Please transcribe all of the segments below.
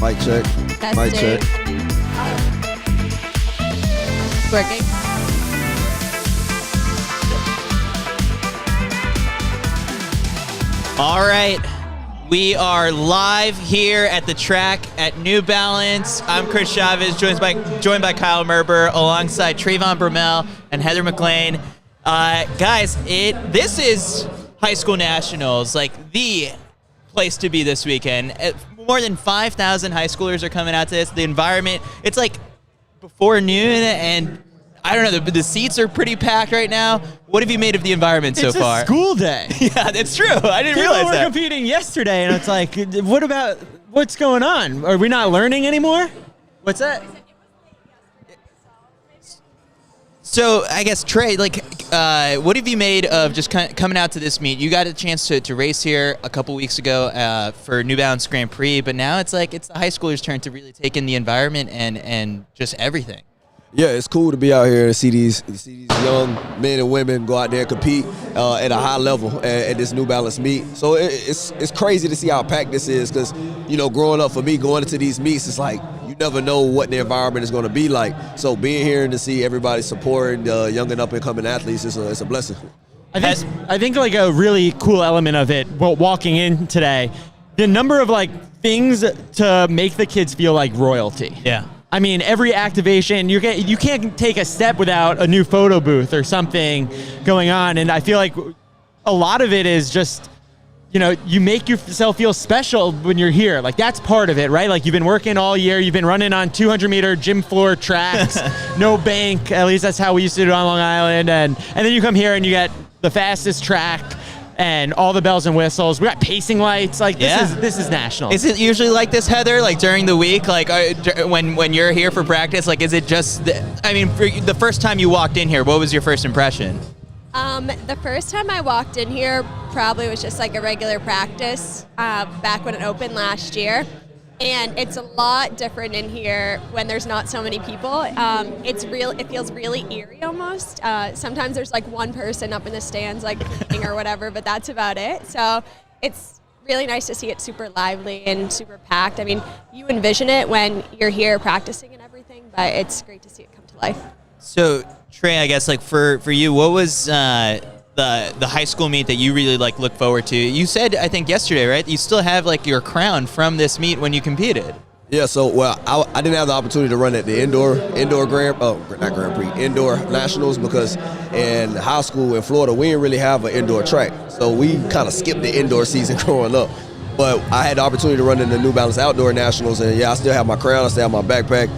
Mic check. Testing. Mic check. Working. All right, we are live here at the track at New Balance. I'm Chris Chavez, joined by Kyle Merber, alongside Trayvon Bromell and Heather MacLean. Guys, this is high school nationals, like the place to be this weekend. More than 5,000 high schoolers are coming out to this. The environment, it's like before noon, and I don't know, the seats are pretty packed right now. What have you made of the environment so far? It's a school day. Yeah, it's true. I didn't realize People that. were competing yesterday, and it's like, what's going on? Are we not learning anymore? What's that? So I guess, Trey, what have you made of just coming out to this meet? You got a chance to race here a couple weeks ago for New Balance Grand Prix, but now it's the high schoolers' turn to really take in the environment and just everything. Yeah, it's cool to be out here and see these young men and women go out there and compete at a high level at this New Balance meet. So it's crazy to see how packed this is because, growing up for me, going into these meets, it's like you never know what the environment is going to be like. So being here and to see everybody supporting young and up-and-coming athletes is a blessing. I think like a really cool element of it, walking in today, the number of things to make the kids feel like royalty. Yeah. I mean, every activation, you can't take a step without a new photo booth or something going on. And I feel like a lot of it is just, you make yourself feel special when you're here. Like, that's part of it, right? Like, you've been working all year. You've been running on 200-meter gym floor tracks, no bank. At least that's how we used to do it on Long Island. And then you come here and you get the fastest track and all the bells and whistles. We got pacing lights. This is national. Is it usually like this, Heather? Like during the week, when you're here for practice, is it just? For the first time you walked in here, what was your first impression? The first time I walked in here probably was just like a regular practice back when it opened last year. And it's a lot different in here when there's not so many people. It feels really eerie almost. Sometimes there's one person up in the stands cooking or whatever, but that's about it. So it's really nice to see it super lively and super packed. I mean, you envision it when you're here practicing and everything, but it's great to see it come to life. So Trey, I guess for you, what was the high school meet that you really look forward to? You said, I think yesterday, right? You still have your crown from this meet when you competed. Yeah, so I didn't have the opportunity to run at the indoor nationals because in high school in Florida we didn't really have an indoor track, so we kind of skipped the indoor season growing up. But I had the opportunity to run in the New Balance outdoor nationals, and I still have my crown, I still have my backpack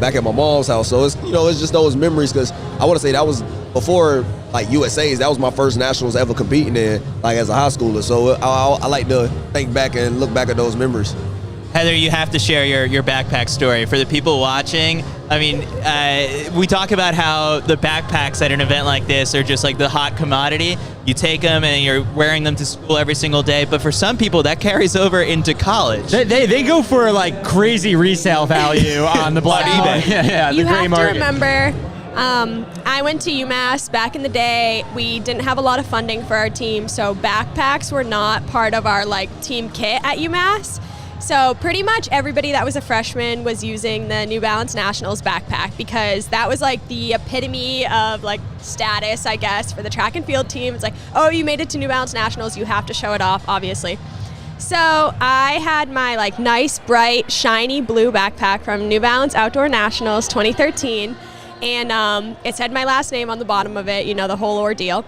back at my mom's house. So it's it's just those memories because I want to say that was before USA's. That was my first nationals ever competing in as a high schooler. So I like to think back and look back at those memories. Heather, you have to share your backpack story for the people watching. I mean, we talk about how the backpacks at an event like this are just the hot commodity. You take them and you're wearing them to school every single day. But for some people, that carries over into college. They go for crazy resale value on the black market. Yeah, the gray market. You have to remember, I went to UMass back in the day. We didn't have a lot of funding for our team, so backpacks were not part of our team kit at UMass. So pretty much everybody that was a freshman was using the New Balance Nationals backpack because that was the epitome of status, I guess, for the track and field team. It's oh, you made it to New Balance Nationals, you have to show it off, obviously. So I had my nice, bright, shiny blue backpack from New Balance Outdoor Nationals 2013, and it said my last name on the bottom of it, the whole ordeal.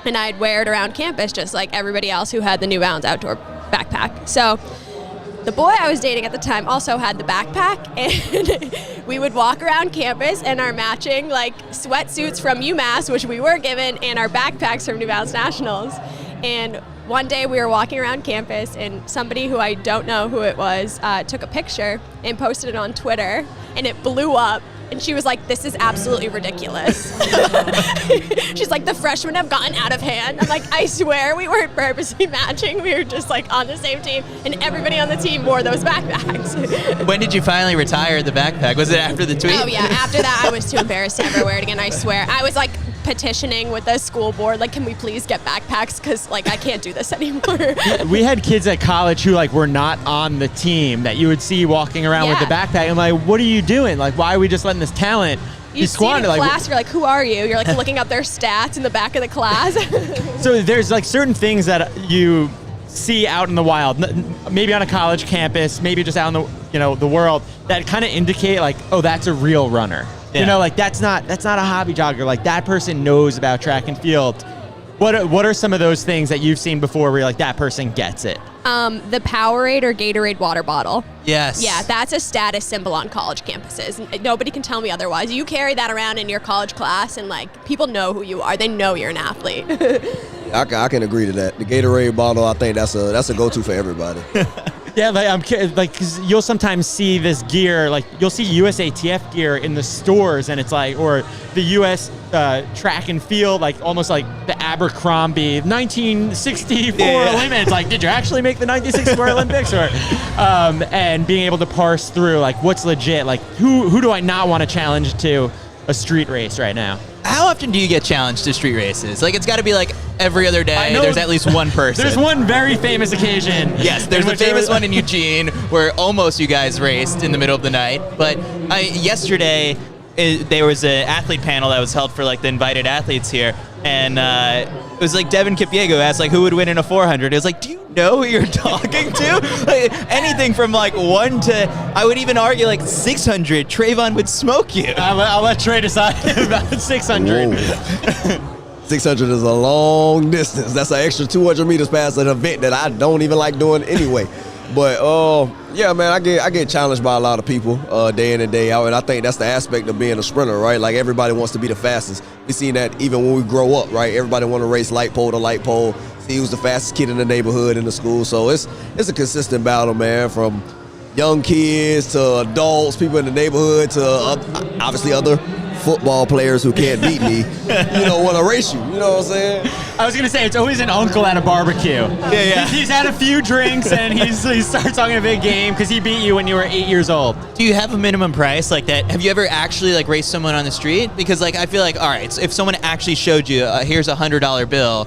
And I'd wear it around campus just like everybody else who had the New Balance Outdoor backpack. So the boy I was dating at the time also had the backpack, and we would walk around campus in our matching sweatsuits from UMass, which we were given, and our backpacks from New Balance Nationals. And one day we were walking around campus, and somebody who I don't know who it was took a picture and posted it on Twitter, and it blew up. And she was like, "This is absolutely ridiculous." She's like, "The freshmen have gotten out of hand." I'm like, "I swear we weren't purposely matching. We were just on the same team, and everybody on the team wore those backpacks." When did you finally retire the backpack? Was it after the tweet? Oh yeah, after that I was too embarrassed to ever wear it again, I swear. I was petitioning with the school board, like, can we please get backpacks? Because, like, I can't do this anymore. We had kids at college who, like, were not on the team that you would see walking around with the backpack. I'm like, what are you doing? Like, why are we just letting this talent You see it in class, you're like, who are you? You're, like, looking up their stats in the back of the class. So there's, like, certain things that you see out in the wild, maybe on a college campus, maybe just out in the world, that kind of indicate, like, oh, that's a real runner. Yeah. You know, like, that's not a hobby jogger. Like, that person knows about track and field. What are some of those things that you've seen before where you're like, that person gets it? The Powerade or Gatorade water bottle. Yes. Yeah, that's a status symbol on college campuses. Nobody can tell me otherwise. You carry that around in your college class, and, like, people know who you are. They know you're an athlete. I can agree to that. The Gatorade bottle, I think that's a go-to for everybody. Yeah, cause you'll sometimes see this gear, like you'll see USATF gear in the stores, and it's like, or the US track and field, like almost like the Abercrombie 1964 Olympics. Like, did you actually make the 1964 Olympics? Or and being able to parse through, like, what's legit, like who do I not want to challenge to a street race right now? How often do you get challenged to street races? Like, it's got to be like every other day. There's at least one person. There's one very famous occasion. Yes, there's the famous one in Eugene where almost you guys raced in the middle of the night. But yesterday, there was an athlete panel that was held for, like, the invited athletes here. And it was like Devin Kipiego asked, like, who would win in a 400? It was like, do you know who you're talking to? Like, anything from, like, 1 to, I would even argue, like, 600, Trayvon would smoke you. I'll let Trey decide about 600. 600 is a long distance. That's an extra 200 meters past an event that I don't even like doing anyway. But yeah, man, I get challenged by a lot of people day in and day out, and I think that's the aspect of being a sprinter, right? Like, everybody wants to be the fastest. We seen that even when we grow up, right? Everybody want to race light pole to light pole, see who's the fastest kid in the neighborhood, in the school. So it's a consistent battle, man, from young kids to adults, people in the neighborhood to obviously other football players who can't beat me, want to race you. You know what I'm saying? I was going to say, it's always an uncle at a barbecue. Yeah. He's had a few drinks, and he starts talking a big game because he beat you when you were 8 years old. Do you have a minimum price like that? Have you ever actually, like, raced someone on the street? Because, like, I feel like, all right, so if someone actually showed you, here's a $100 bill,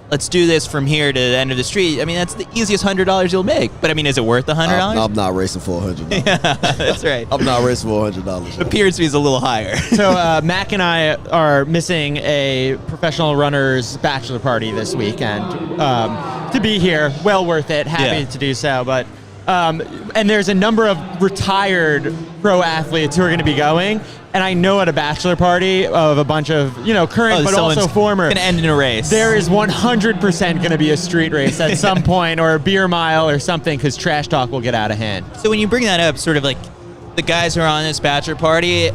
let's do this from here to the end of the street. I mean, that's the easiest $100 you'll make. But, I mean, is it worth the $100? I'm not racing for $100. Yeah, that's right. I'm not racing for $100. The appearance fee is a little higher. So Mac and I are missing a professional runner's bachelor party this weekend. To be here, well worth it. Happy to do so. But and there's a number of retired pro athletes who are going to be going. And I know at a bachelor party of a bunch of, current but also former, going to end in a race. There is 100% going to be a street race at some point, or a beer mile or something, because trash talk will get out of hand. So when you bring that up, sort of like the guys who are on this bachelor party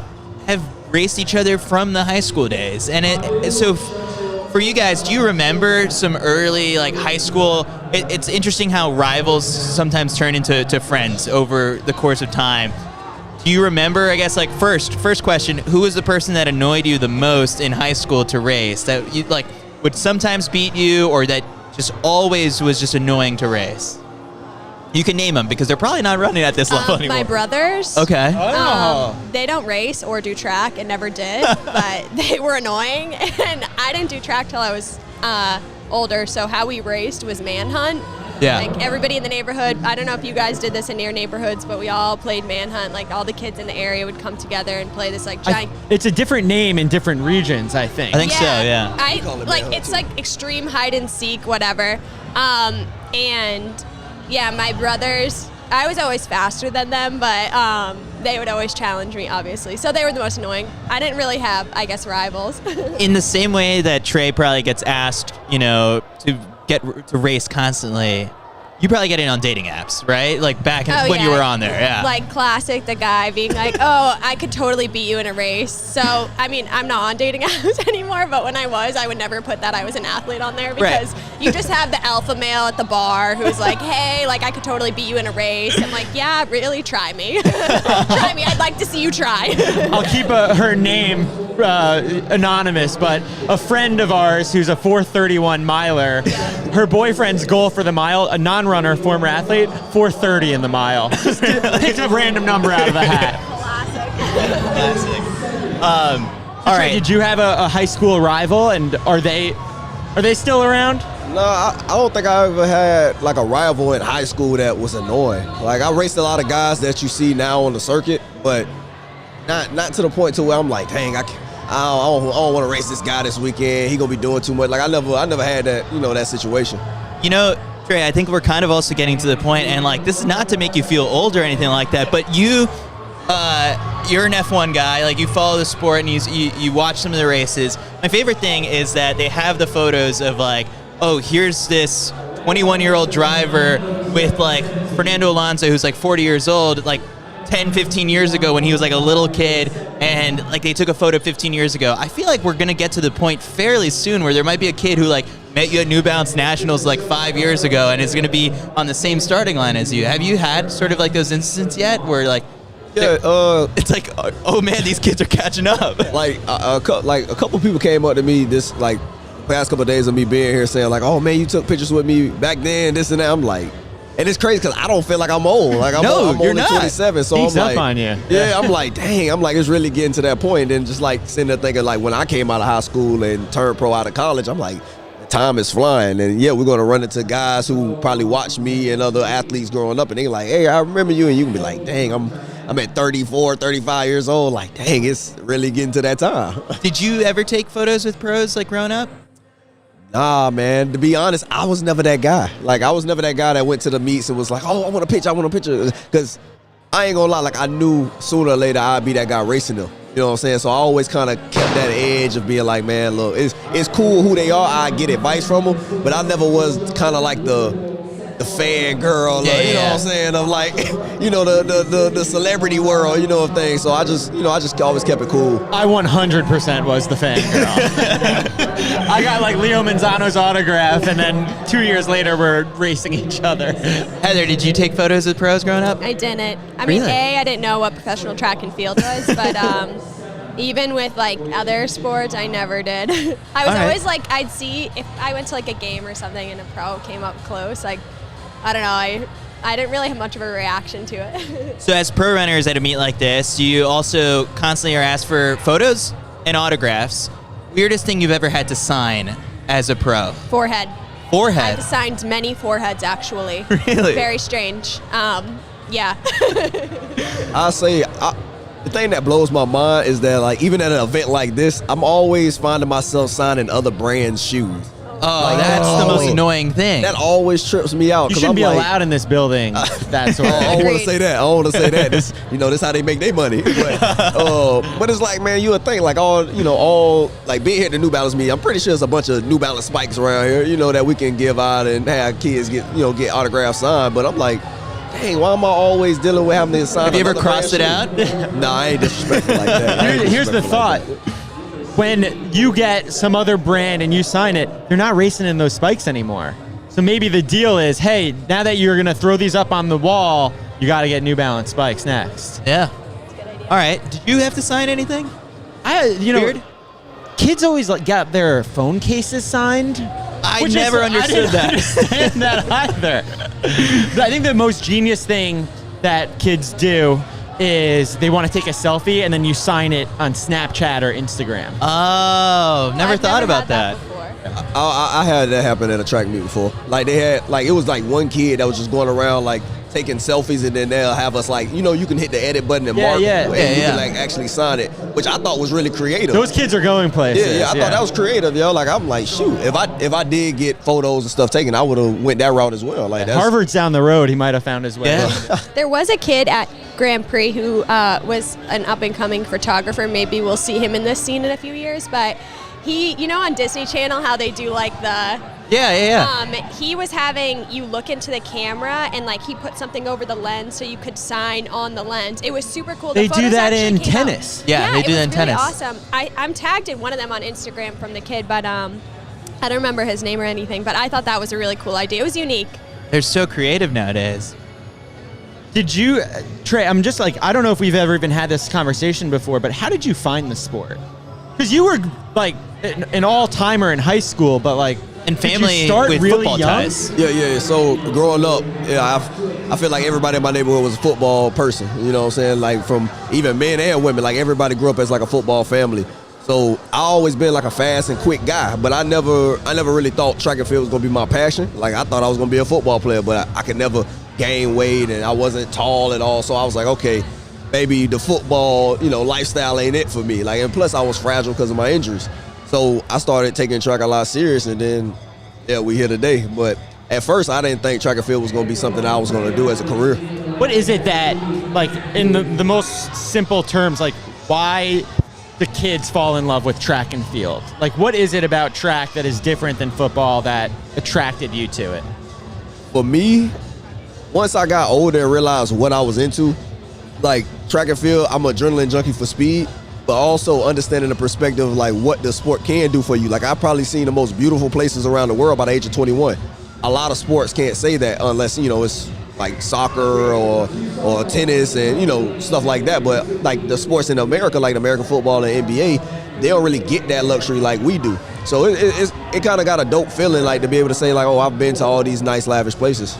have raced each other from the high school days. And so for you guys, do you remember some early, like, high school? It's interesting how rivals sometimes turn into friends over the course of time. Do you remember, I guess, like, first question, who was the person that annoyed you the most in high school to race, that you, like, would sometimes beat you, or that just always was just annoying to race? You can name them, because they're probably not running at this level anymore. My brothers. Okay. They don't race or do track, and never did, but they were annoying, and I didn't do track till I was older, so how we raced was manhunt. Yeah. Like, everybody in the neighborhood, I don't know if you guys did this in your neighborhoods, but we all played manhunt. Like, all the kids in the area would come together and play this, like, giant... It's a different name in different regions, I think. I think so, yeah. It's like extreme hide and seek, whatever. And, yeah, my brothers, I was always faster than them, but they would always challenge me, obviously. So they were the most annoying. I didn't really have, I guess, rivals. In the same way that Trey probably gets asked, to race constantly, you probably get in on dating apps, right? Like, back when you were on there, yeah. Like, classic, the guy being like, oh, I could totally beat you in a race. So, I mean, I'm not on dating apps anymore, but when I was, I would never put that I was an athlete on there, because you just have the alpha male at the bar who's like, hey, like, I could totally beat you in a race. I'm like, yeah, really, try me. Try me. I'd like to see you try. I'll keep her name anonymous, but a friend of ours who's a 4:31 miler, her boyfriend's goal for the mile, a non-runner, former athlete, 4:30 in the mile. Just picked a random number out of a hat. Classic. All right. Did you have a high school rival, and are they still around? No, I don't think I ever had like a rival in high school that was annoying. Like I raced a lot of guys that you see now on the circuit, but not to the point to where I'm like, dang, I don't want to race this guy this weekend. He gonna be doing too much. Like I never had that that situation. You know, Trey, I think we're kind of also getting to the point, and like this is not to make you feel old or anything like that, but you're an F1 guy. Like you follow the sport and you watch some of the races. My favorite thing is that they have the photos of like, oh, here's this 21-year-old driver with like Fernando Alonso, who's like 40 years old, like 10, 15 years ago when he was like a little kid, and like they took a photo 15 years ago. I feel like we're gonna get to the point fairly soon where there might be a kid who like met you at New Balance Nationals like 5 years ago and is gonna be on the same starting line as you. Have you had sort of like those instances yet where like, yeah, it's like, oh man, these kids are catching up. Like a couple people came up to me this like past couple of days of me being here saying like, oh man, you took pictures with me back then, this and that. I'm like, and it's crazy because I don't feel like I'm old. Like I'm you're only not. 27, so Sneaks I'm up like, on you. yeah, I'm like, dang, I'm like, it's really getting to that point. And just like sitting there thinking like when I came out of high school and turned pro out of college, I'm like, time is flying. And yeah, we're gonna run into guys who probably watch me and other athletes growing up, and they're like, hey, I remember you, and you can be like, dang, I'm at 34, 35 years old. Like, dang, it's really getting to that time. Did you ever take photos with pros like growing up? Nah, man, to be honest, I was never that guy. Like, I was never that guy that went to the meets and was like, oh, I want a picture. Because I ain't gonna lie, like, I knew sooner or later I'd be that guy racing them. You know what I'm saying? So I always kind of kept that edge of being like, man, look, it's cool who they are. I get advice from them, but I never was kind of like the fan girl, you know what I'm saying, of like, the celebrity world, of things. So I just always kept it cool. I 100% was the fan girl. I got like Leo Manzano's autograph, and then 2 years later we're racing each other. Heather, did you take photos with pros growing up? I didn't. I mean, Really? I didn't know what professional track and field was, but even with like other sports, I never did. I was always like, I'd see if I went to like a game or something and a pro came up close, like, I don't know, I didn't really have much of a reaction to it. So as pro runners at a meet like this, you also constantly are asked for photos and autographs. Weirdest thing you've ever had to sign as a pro? Forehead. Forehead? I've signed many foreheads, actually. Really? Very strange. Yeah. I'll say, the thing that blows my mind is that, like, even at an event like this, I'm always finding myself signing other brands' shoes. Oh, that's the most annoying thing. That always trips me out. You shouldn't be allowed in this building. That's what I don't want to say that. I don't want to say that. This how they make their money. But it's like, man, you would think like all like being here at the New Balance meet, I'm pretty sure there's a bunch of New Balance spikes around here, that we can give out and have kids get autographs signed. But I'm like, dang, why am I always dealing with having to sign? Have you ever crossed it out? Nah, I ain't disrespectful like that. Here's the thought. When you get some other brand and you sign it, you're not racing in those spikes anymore. So maybe the deal is, hey, now that you're going to throw these up on the wall, you got to get New Balance spikes next. Yeah. That's a good idea. All right. Did you have to sign anything? Weird? Kids always got their phone cases signed. I never understood that. Understand that either. But I think the most genius thing that kids do is they want to take a selfie and then you sign it on Snapchat or Instagram. Oh, never thought about that. I had that happen at a track meet before. Like they had, like it was like one kid that was just going around like taking selfies, and then they'll have us like, you can hit the edit button and mark it, and you can like actually sign it, which I thought was really creative. Those kids are going places. Yeah, I thought that was creative, yo. Like I'm like, shoot, if I did get photos and stuff taken, I would have went that route as well. Like Harvard's down the road, he might have found his way. Yeah. There was a kid at Grand Prix who was an up-and-coming photographer. Maybe we'll see him in this scene in a few years, but he, on Disney Channel how they do like the he was having you look into the camera and like he put something over the lens so you could sign on the lens. It was super cool. They do that in tennis. Yeah, they do that in tennis. Awesome. I'm tagged in one of them on Instagram from the kid, but I don't remember his name or anything. But I thought that was a really cool idea. It was unique. They're so creative nowadays. Did you, Trey, I'm just like, I don't know if we've ever even had this conversation before, but how did you find the sport? Because you were like an all-timer in high school, but like, and family did you start with really football young? ties. Yeah. So growing up, I feel like everybody in my neighborhood was a football person. You know what I'm saying? Like from even men and women, like everybody grew up as like a football family. So I always been like a fast and quick guy, but I never really thought track and field was gonna be my passion. Like I thought I was gonna be a football player, but I could never gain weight and I wasn't tall at all. So I was like, okay, maybe the football, lifestyle ain't it for me. Like, and plus I was fragile because of my injuries. So I started taking track a lot serious, and then we here today. But at first I didn't think track and field was gonna be something I was gonna do as a career. What is it that, like, in the most simple terms, like, why the kids fall in love with track and field? Like, what is it about track that is different than football that attracted you to it? For me, once I got older and realized what I was into, like track and field, I'm an adrenaline junkie for speed, but also understanding the perspective of like what the sport can do for you. Like I've probably seen the most beautiful places around the world by the age of 21. A lot of sports can't say that unless, it's like soccer or tennis and, stuff like that. But like the sports in America, like American football and NBA, they don't really get that luxury like we do. So it kind of got a dope feeling, like to be able to say like, oh, I've been to all these nice lavish places.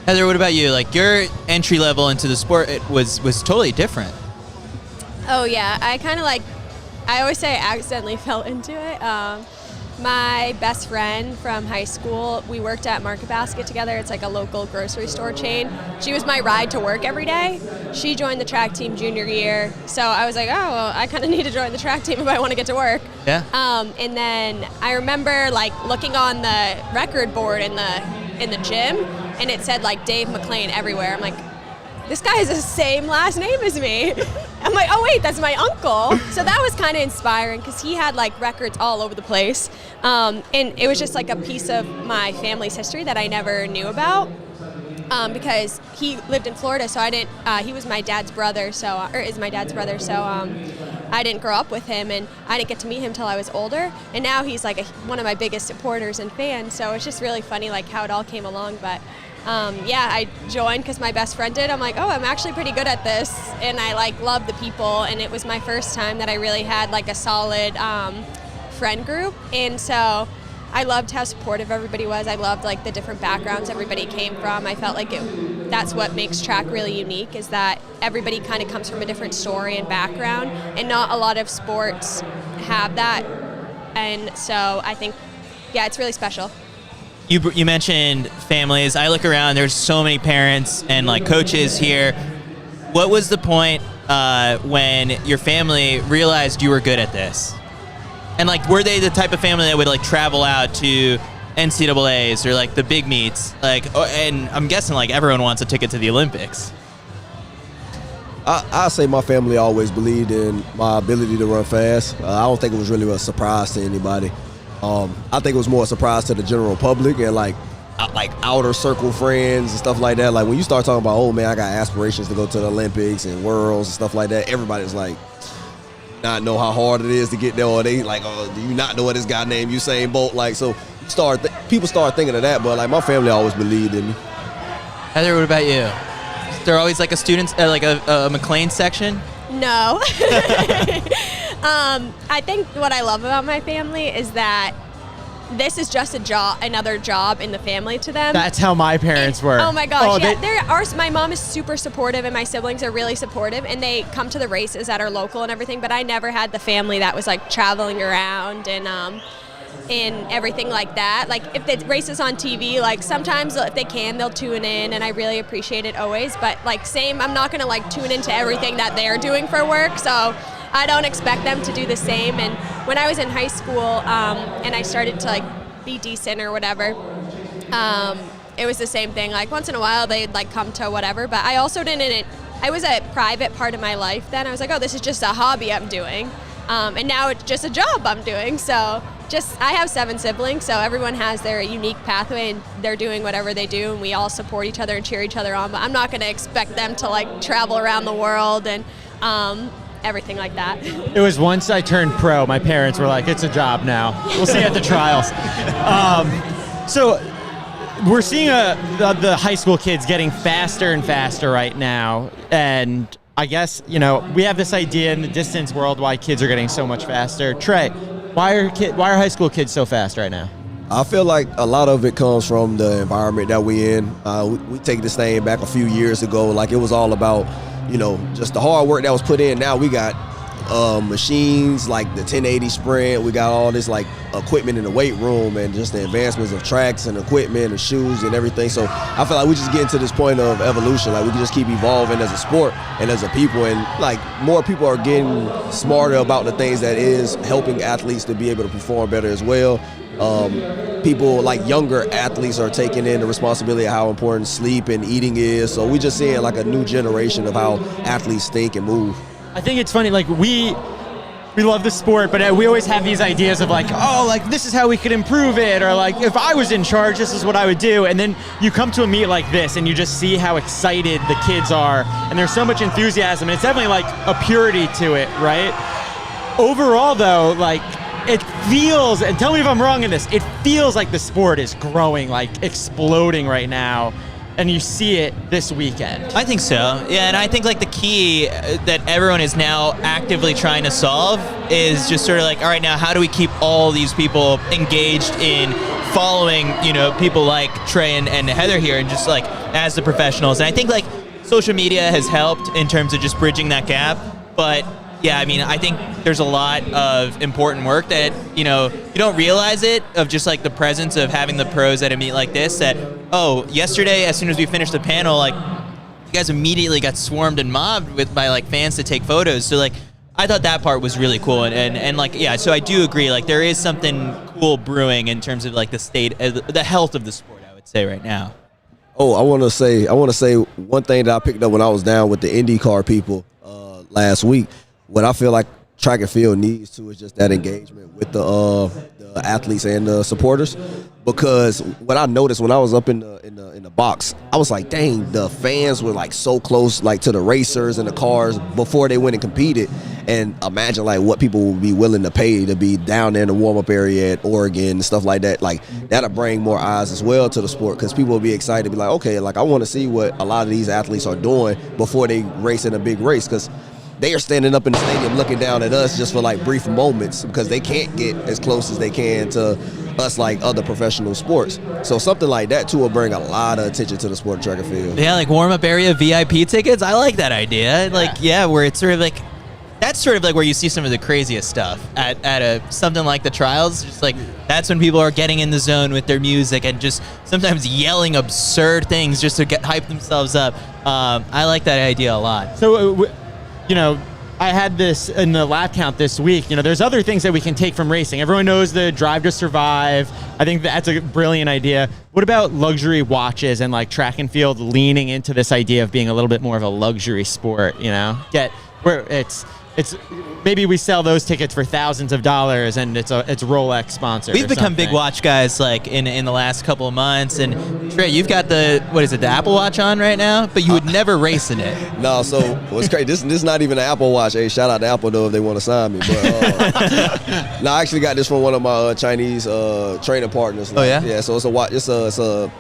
Heather, what about you? Like your entry level into the sport was totally different. Oh yeah, I always say I accidentally fell into it. My best friend from high school, we worked at Market Basket together. It's like a local grocery store chain. She was my ride to work every day. She joined the track team junior year. So I was like, oh, well, I kind of need to join the track team if I want to get to work. Yeah. And then I remember like looking on the record board in the gym, and it said like Dave MacLean everywhere. I'm like, this guy has the same last name as me. I'm like, oh wait, that's my uncle. So that was kind of inspiring because he had like records all over the place. And it was just like a piece of my family's history that I never knew about because he lived in Florida. So I didn't, he was my dad's brother, is my dad's brother. So I didn't grow up with him, and I didn't get to meet him till I was older. And now he's like one of my biggest supporters and fans. So it's just really funny like how it all came along. But I joined because my best friend did. I'm like, oh, I'm actually pretty good at this, and I like love the people, and it was my first time that I really had like a solid friend group, and so I loved how supportive everybody was. I loved like the different backgrounds everybody came from. I felt like that's what makes track really unique, is that everybody kind of comes from a different story and background, and not a lot of sports have that, and so I think, it's really special. You mentioned families. I look around, there's so many parents and like coaches here. What was the point when your family realized you were good at this? And like, were they the type of family that would like travel out to NCAAs or like the big meets? Like, and I'm guessing like everyone wants a ticket to the Olympics. I say my family always believed in my ability to run fast. I don't think it was really a surprise to anybody. I think it was more a surprise to the general public and like outer circle friends and stuff like that. Like when you start talking about, oh man, I got aspirations to go to the Olympics and Worlds and stuff like that, everybody's like, not know how hard it is to get there, or they like, oh, do you not know what this guy named Usain Bolt? Like, so people start thinking of that, but like my family always believed in me. Heather, what about you? Is there always like a student, like a MacLean section? No. I think what I love about my family is that this is just another job in the family to them. That's how my parents were. Oh my gosh, my mom is super supportive, and my siblings are really supportive, and they come to the races that are local and everything, but I never had the family that was like traveling around and everything like that. Like if the race is on TV, like sometimes if they can, they'll tune in, and I really appreciate it always, but like I'm not gonna like tune into everything that they're doing for work, so I don't expect them to do the same. And when I was in high school and I started to like be decent or whatever, it was the same thing. Like once in a while they'd like come to whatever, but I also I was a private part of my life then. I was like, oh, this is just a hobby I'm doing. And now it's just a job I'm doing. So I have 7 siblings, so everyone has their unique pathway, and they're doing whatever they do, and we all support each other and cheer each other on. But I'm not going to expect them to like travel around the world and everything like that. It was once I turned pro, my parents were like, it's a job now. We'll see at the trials. So we're seeing the high school kids getting faster and faster right now, and I guess, we have this idea in the distance world why kids are getting so much faster. Trey, why are high school kids so fast right now? I feel like a lot of it comes from the environment that we in. We take this thing back a few years ago, like it was all about, just the hard work that was put in. Now we got machines like the 1080 sprint. We got all this like equipment in the weight room, and just the advancements of tracks and equipment and shoes and everything. So I feel like we just getting to this point of evolution. Like we can just keep evolving as a sport and as a people, and like more people are getting smarter about the things that is helping athletes to be able to perform better as well. People like younger athletes are taking in the responsibility of how important sleep and eating is. So we just seeing like a new generation of how athletes think and move. I think it's funny, like we love the sport, but we always have these ideas of like, oh, like this is how we could improve it, or like if I was in charge, this is what I would do. And then you come to a meet like this and you just see how excited the kids are, and there's so much enthusiasm, and it's definitely like a purity to it, right? Overall though, like it feels, and tell me if I'm wrong in this, it feels like the sport is growing, like exploding right now. And you see it this weekend. I think so. Yeah, and I think like the key that everyone is now actively trying to solve is just sort of like, all right, now how do we keep all these people engaged in following, you know, people like Trey and Heather here, and just like as the professionals. And I think like social media has helped in terms of just bridging that gap. But yeah, I mean, I think there's a lot of important work that, you know, you don't realize it, of just like the presence of having the pros at a meet like this that, oh, yesterday, as soon as we finished the panel, like you guys immediately got swarmed and mobbed by like fans to take photos. So like, I thought that part was really cool. And like, yeah, so I do agree, like there is something cool brewing in terms of like the state, the health of the sport, I would say right now. Oh, I want to say one thing that I picked up when I was down with the IndyCar people last week. What I feel like track and field needs to is just that engagement with the athletes and the supporters, because what I noticed when I was up in the box, I was like, dang, the fans were like so close, like to the racers and the cars before they went and competed. And imagine like what people will be willing to pay to be down there in the warm-up area at Oregon and stuff like that. Like that'll bring more eyes as well to the sport, because people will be excited to be like, okay, like I want to see what a lot of these athletes are doing before they race in a big race, because they are standing up in the stadium looking down at us just for like brief moments, because they can't get as close as they can to us like other professional sports. So something like that too will bring a lot of attention to the sport of track and field. Yeah, like warm-up area VIP tickets. I like that idea. Like, yeah, where it's sort of like, that's sort of like where you see some of the craziest stuff at something like the trials. Just like that's when people are getting in the zone with their music and just sometimes yelling absurd things just to hype themselves up. I like that idea a lot. So, you know, I had this in the lap count this week. You know, there's other things that we can take from racing. Everyone knows the Drive to Survive. I think that's a brilliant idea. What about luxury watches and like track and field leaning into this idea of being a little bit more of a luxury sport, you know? Where it's maybe we sell those tickets for thousands of dollars and it's Rolex sponsored. We've become big watch guys like in the last couple of months. And Trey, you've got the Apple Watch on right now, but you would never race in it. No, so what's crazy, this is not even an Apple Watch. Hey, shout out to Apple though if they want to sign me. But no, I actually got this from one of my Chinese training partners. Oh yeah? Yeah, so it's a watch. It's a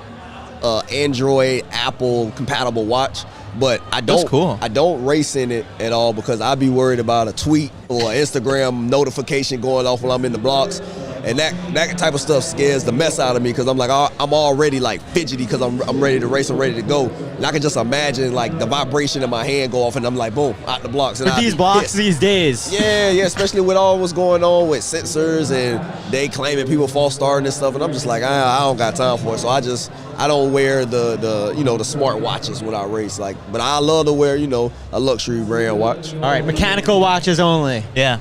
Android Apple compatible watch. But I don't race in it at all, because I'd be worried about a tweet or an Instagram notification going off while I'm in the blocks. And that type of stuff scares the mess out of me, because I'm like, I'm already like fidgety because I'm ready to race, I'm ready to go. And I can just imagine like the vibration in my hand go off and I'm like, boom, out the blocks. And with these blocks these days. Yeah, especially with all what's going on with sensors and they claiming people false starting and stuff. And I'm just like, I don't got time for it. So I don't wear the smart watches when I race. Like, but I love to wear, a luxury brand watch. All right, mechanical watches only. Yeah.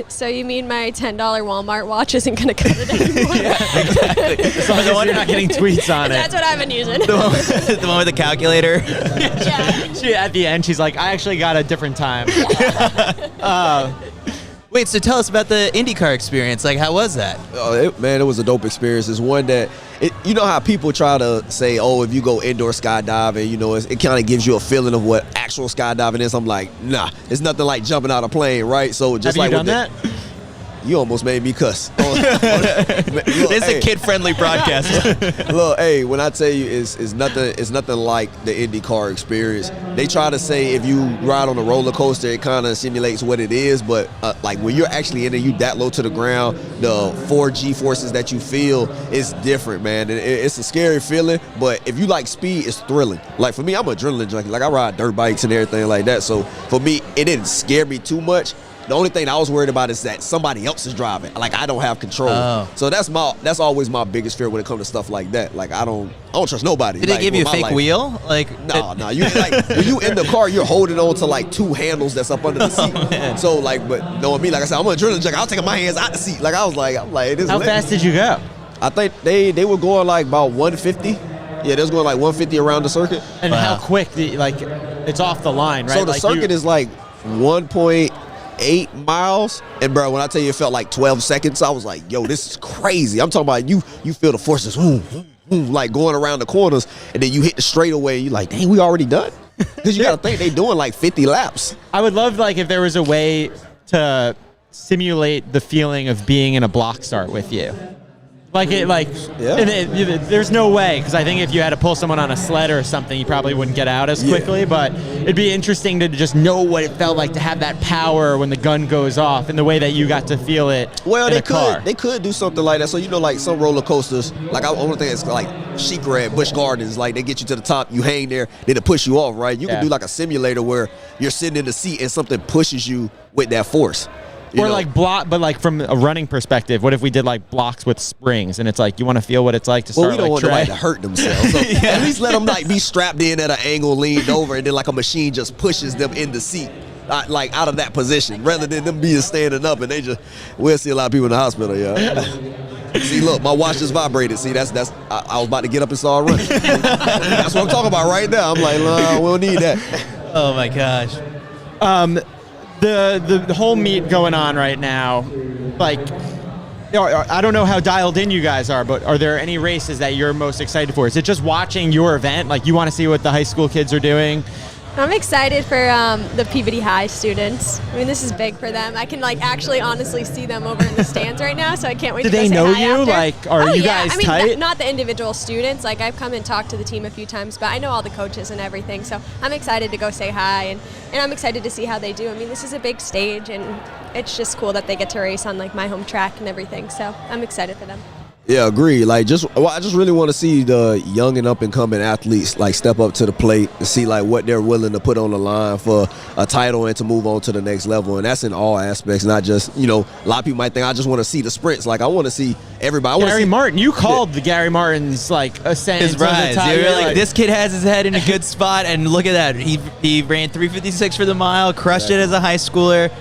So you mean my $10 Walmart watch isn't going to cut it anymore? Yeah, exactly. As long as you're not getting tweets on it. That's what I've been using. The one with the calculator. Yeah. At the end, she's like, I actually got a different time. Wait, so tell us about the IndyCar experience. Like, how was that? It was a dope experience. It's one that, you know how people try to say, oh, if you go indoor skydiving, it kind of gives you a feeling of what actual skydiving is. I'm like, nah, it's nothing like jumping out of a plane, right? So just Have you done that? You almost made me cuss. This is a kid-friendly broadcast. Look, hey, when I tell you it's nothing like the IndyCar experience. They try to say if you ride on a roller coaster, it kind of simulates what it is, but like when you're actually in it, you that low to the ground, the 4G forces that you feel is different, man. It's a scary feeling, but if you like speed, it's thrilling. Like for me, I'm an adrenaline junkie. Like I ride dirt bikes and everything like that. So for me, it didn't scare me too much. The only thing I was worried about is that somebody else is driving. Like, I don't have control. Oh. So that's always my biggest fear when it comes to stuff like that. Like, I don't trust nobody. Did like, they give you a fake life. wheel? Like, No. You like when you in the car, you're holding on to like 2 handles that's up under the seat. So like, but knowing me, like I said, I'm an adrenaline junkie. I'll take my hands out the seat. Like I'm like, this. How fast did you go? I think they were going like about 150. Yeah, they was going like 150 around the circuit. And how quick? It's off the line, right? So the circuit is like 1.8 miles, and bro, when I tell you it felt like 12 seconds, I was like, yo, this is crazy. I'm talking about you feel the forces, like going around the corners, and then you hit the straightaway. You like, dang, we already done? Because you got to think they doing like 50 laps. I would love like if there was a way to simulate the feeling of being in a block start with you. There's no way, because I think if you had to pull someone on a sled or something, you probably wouldn't get out as quickly, but it'd be interesting to just know what it felt like to have that power when the gun goes off and the way that you got to feel it They could do something like that. So, like some roller coasters, like I want to think it's like Sheikah at Busch Gardens, like they get you to the top, you hang there, then it push you off, right? You can do like a simulator where you're sitting in the seat and something pushes you with that force. Or like block, but like from a running perspective, what if we did like blocks with springs, and it's like you want to feel what it's like to start. Well, we don't want Trey. nobody to hurt themselves. So at least let them like be strapped in at an angle, leaned over, and then like a machine just pushes them in the seat, like out of that position, rather than them being standing up. And we'll see a lot of people in the hospital. Yeah. See, look, my watch just vibrated. See, that's I was about to get up and start running. That's what I'm talking about right now. I'm like, no, we don't need that. Oh my gosh. The whole meet going on right now, like, I don't know how dialed in you guys are, but are there any races that you're most excited for? Is it just watching your event? Like, you want to see what the high school kids are doing? I'm excited for the Peabody High students. I mean, this is big for them. I can actually honestly see them over in the stands right now, so I can't wait to go say hi. Do they know you? After. Like, are you guys tight? Not the individual students. Like, I've come and talked to the team a few times, but I know all the coaches and everything, so I'm excited to go say hi, and I'm excited to see how they do. I mean, this is a big stage, and it's just cool that they get to race on like my home track and everything, so I'm excited for them. Yeah, agree. Like, I just really want to see the young and up and coming athletes like step up to the plate and see like what they're willing to put on the line for a title and to move on to the next level. And that's in all aspects, not just a lot of people might think I just want to see the sprints. Like, I want to see everybody. Gary Martin, you called the Gary Martin's like ascent. His rise. You were like, this kid has his head in a good spot, and look at that. He ran 3:56 for the mile, crushed it as a high schooler.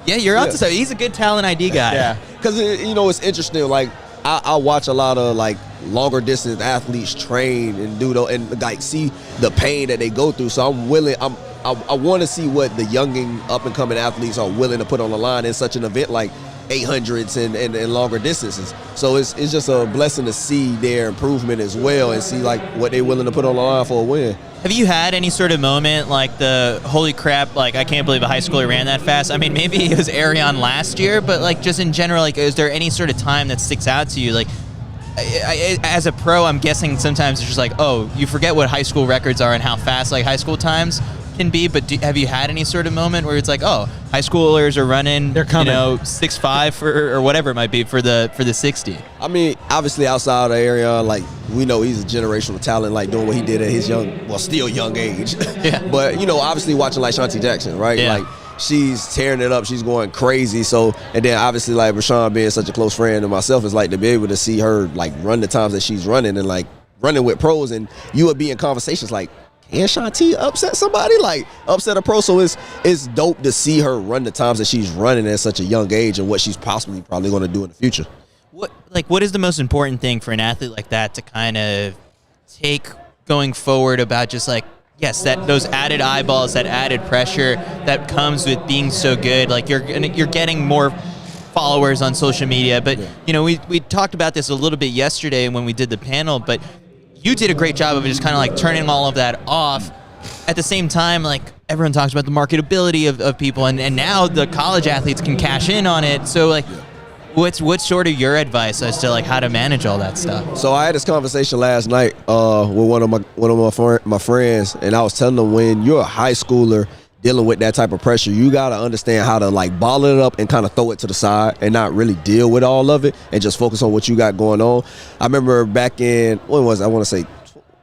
Yeah, you're onto something. He's a good talent ID guy. Yeah, because it's interesting. Like, I watch a lot of like longer distance athletes train and do and like see the pain that they go through. So I'm willing. I want to see what the young and up and coming athletes are willing to put on the line in such an event like 800s and longer distances. So it's just a blessing to see their improvement as well and see like what they're willing to put on the line for a win. Have you had any sort of moment like the holy crap, like I can't believe a high schooler ran that fast? I mean, maybe it was Arion last year, but like just in general, like is there any sort of time that sticks out to you? Like as a pro, I'm guessing sometimes it's just like, oh, you forget what high school records are and how fast like high school times can be, but have you had any sort of moment where it's like, oh, high schoolers are running, they're coming, 6.5 or whatever it might be for the 60? I mean, obviously outside of the area, like we know he's a generational talent, like doing what he did at his still young age. Yeah. But obviously watching like Shanti Jackson, right? Yeah. Like she's tearing it up, she's going crazy. So, and then obviously like Rashawn being such a close friend to myself, is like to be able to see her like run the times that she's running and like running with pros, and you would be in conversations like, can Shanti upset somebody, like upset a pro? So it's dope to see her run the times that she's running at such a young age and what she's probably going to do in the future. What is the most important thing for an athlete like that to kind of take going forward about just like, yes, that those added eyeballs, that added pressure that comes with being so good, like you're getting more followers on social media, but we talked about this a little bit yesterday when we did the panel, but you did a great job of just kind of like turning all of that off. At the same time, like everyone talks about the marketability of people, and now the college athletes can cash in on it. So like, what's sort of your advice as to like how to manage all that stuff? So I had this conversation last night with one of my friends, and I was telling them, when you're a high schooler dealing with that type of pressure, you got to understand how to like bottle it up and kind of throw it to the side and not really deal with all of it and just focus on what you got going on. I remember back in, when was it? I want to say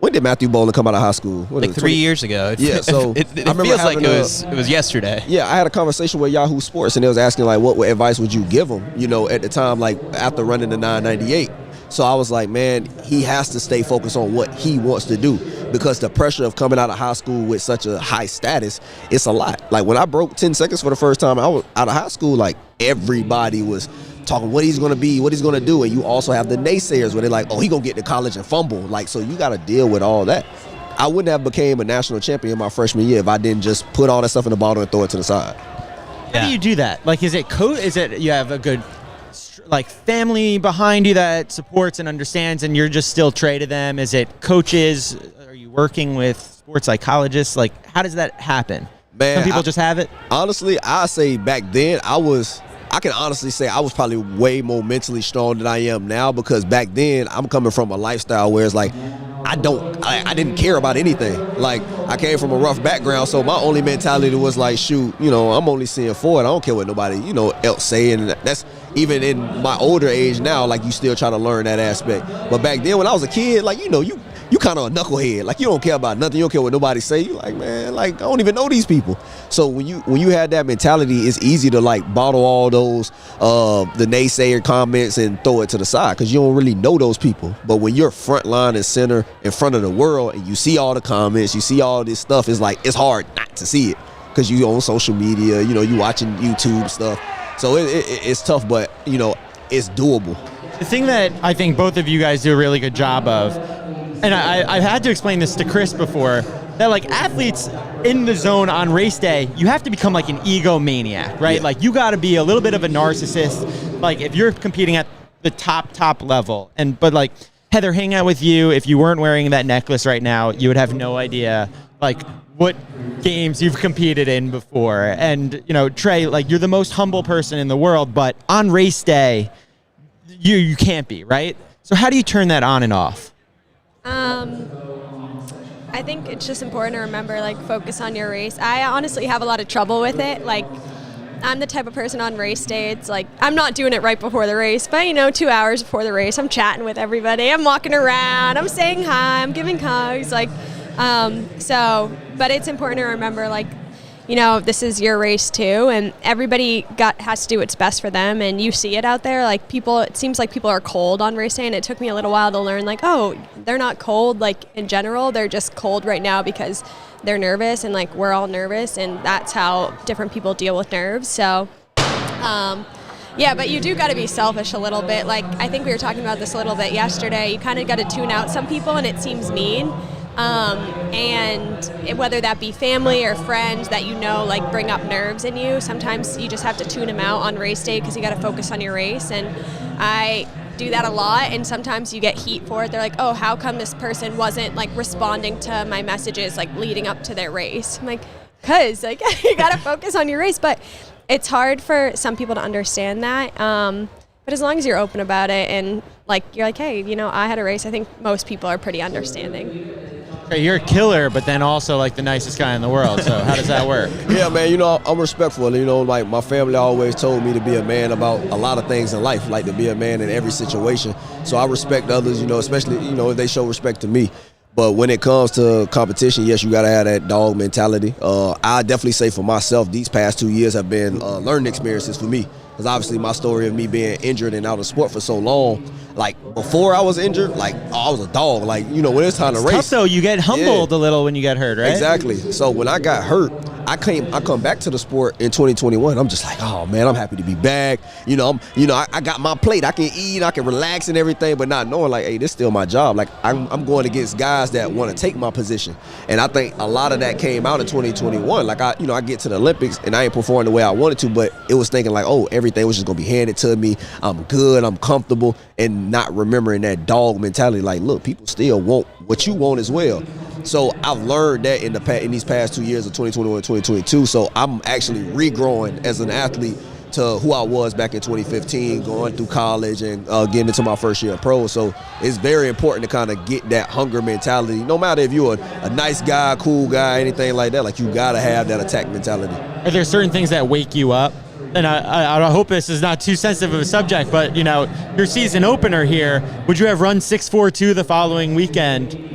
when did Matthew Bowling come out of high school? What Like 3 years ago. Yeah, so it I remember feels like having it was yesterday. Yeah, I had a conversation with Yahoo Sports, and they was asking, like, what advice would you give him, you know, at the time, like, after running the 998. So I was like, man, he has to stay focused on what he wants to do, because the pressure of coming out of high school with such a high status, it's a lot. Like, when I broke 10 seconds for the first time, I was out of high school, like, everybody was talking what he's going to be, what he's going to do. And you also have the naysayers where they're like, oh, he going to get to college and fumble. Like, so you got to deal with all that. I wouldn't have became a national champion my freshman year if I didn't just put all that stuff in the bottle and throw it to the side. How do you do that? Like, is it you have a good like family behind you that supports and understands, and you're just still Trey to them? Is it coaches? Are you working with sports psychologists? Like, how does that happen? Man, some people just have it. Honestly, I say back then I can honestly say I was probably way more mentally strong than I am now, because back then I'm coming from a lifestyle where it's like I didn't care about anything. Like, I came from a rough background, so my only mentality was like, shoot, you know, I'm only seeing forward. I don't care what nobody, you know, else say. And that's even in my older age now, like, you still try to learn that aspect. But back then when I was a kid, like, you know, you kind of a knucklehead. Like, you don't care about nothing. You don't care what nobody say. You like, man, like, I don't even know these people. So when you had that mentality, it's easy to, like, bottle all those the naysayer comments and throw it to the side, because you don't really know those people. But when you're front line and center in front of the world, and you see all the comments, you see all this stuff, it's like, it's hard not to see it, because you on social media, you know, you watching YouTube stuff. So it's tough, but, you know, it's doable. The thing that I think both of you guys do a really good job of, and I've had to explain this to Chris before, that, like, athletes in the zone on race day, you have to become like an egomaniac, right? Yeah. Like, you got to be a little bit of a narcissist, like, if you're competing at the top level. But like, Heather, hang out with you, if you weren't wearing that necklace right now, you would have no idea, like, what games you've competed in before. And, you know, Trey, like, you're the most humble person in the world, but on race day, you can't be, right? So how do you turn that on and off? I think it's just important to remember, like, focus on your race. I honestly have a lot of trouble with it. Like, I'm the type of person on race day, it's like, I'm not doing it right before the race, but, you know, 2 hours before the race, I'm chatting with everybody. I'm walking around, I'm saying hi, I'm giving hugs, like, but it's important to remember, like, you know, this is your race too, and everybody has to do what's best for them, and you see it out there. Like, it seems like people are cold on race day, and it took me a little while to learn, like, oh, they're not cold, like, in general, they're just cold right now because they're nervous, and, like, we're all nervous, and that's how different people deal with nerves. So, yeah, but you do got to be selfish a little bit. Like, I think we were talking about this a little bit yesterday. You kind of got to tune out some people, and it seems mean. And whether that be family or friends that, you know, like, bring up nerves in you, sometimes you just have to tune them out on race day because you got to focus on your race. And I do that a lot, and sometimes you get heat for it. They're like, oh, how come this person wasn't, like, responding to my messages, like, leading up to their race? I'm like, because, like, you got to focus on your race. But it's hard for some people to understand that. But as long as you're open about it and, like, you're like, hey, you know, I had a race, I think most people are pretty understanding. You're a killer, but then also, like, the nicest guy in the world. So how does that work? Yeah, man, you know, I'm respectful. You know, like, my family always told me to be a man about a lot of things in life, like to be a man in every situation. So I respect others, you know, especially, you know, if they show respect to me. But when it comes to competition, yes, you got to have that dog mentality. I definitely say for myself, these past 2 years have been learning experiences for me. Because obviously my story of me being injured and out of sport for so long, like, before I was injured, like, I was a dog. Like, you know, when it's time to race. Tough, though. You get humbled a little when you get hurt, right? Exactly. So when I got hurt, I come back to the sport in 2021. I'm just like, oh man, I'm happy to be back. You know, I got my plate. I can eat, I can relax and everything, but not knowing, like, hey, this is still my job. Like, I'm going against guys that want to take my position, and I think a lot of that came out in 2021. Like, I get to the Olympics and I ain't performing the way I wanted to, but it was thinking like, oh, everything was just gonna be handed to me. I'm good. I'm comfortable, and not remembering that dog mentality. Like, look, people still want what you want as well. So I've learned that in these past 2 years of 2021 and 2022. So I'm actually regrowing as an athlete to who I was back in 2015, going through college and getting into my first year of pro. So it's very important to kind of get that hunger mentality. No matter if you're a nice guy, cool guy, anything like that, like, you got to have that attack mentality. Are there certain things that wake you up? And I hope this is not too sensitive of a subject, but, you know, your season opener here, would you have run 6.42 the following weekend?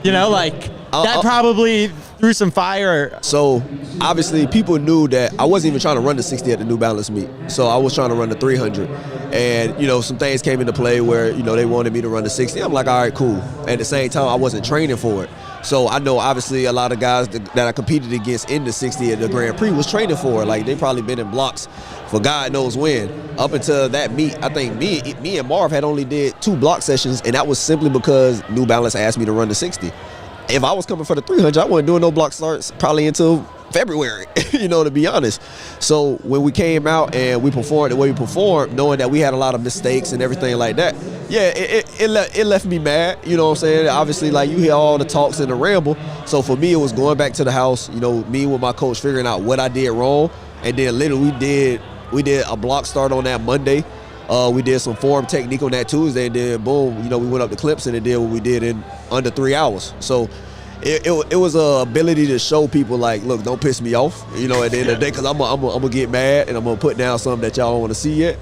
You know, like that probably threw some fire. So obviously people knew that I wasn't even trying to run the 60 at the New Balance meet. So I was trying to run the 300. And, you know, some things came into play where, you know, they wanted me to run the 60. I'm like, all right, cool. At the same time, I wasn't training for it. So I know obviously a lot of guys that I competed against in the 60 at the Grand Prix was training for it. Like they probably been in blocks for God knows when. Up until that meet, I think me and Marv had only did 2 block sessions, and that was simply because New Balance asked me to run the 60. If I was coming for the 300, I wasn't doing no block starts probably until February, you know, to be honest. So when we came out and we performed the way we performed, knowing that we had a lot of mistakes and everything like that, yeah, it left me mad, you know what I'm saying? Obviously, like, you hear all the talks and the ramble. So for me, it was going back to the house, you know, me with my coach figuring out what I did wrong. And then literally we did a block start on that Monday. We did some form technique on that Tuesday, and then boom, you know, we went up the clips and it did what we did in under 3 hours. So it was a ability to show people, like, look, don't piss me off, you know, at the end of the day, because I'm gonna get mad and I'm gonna put down something that y'all don't want to see yet.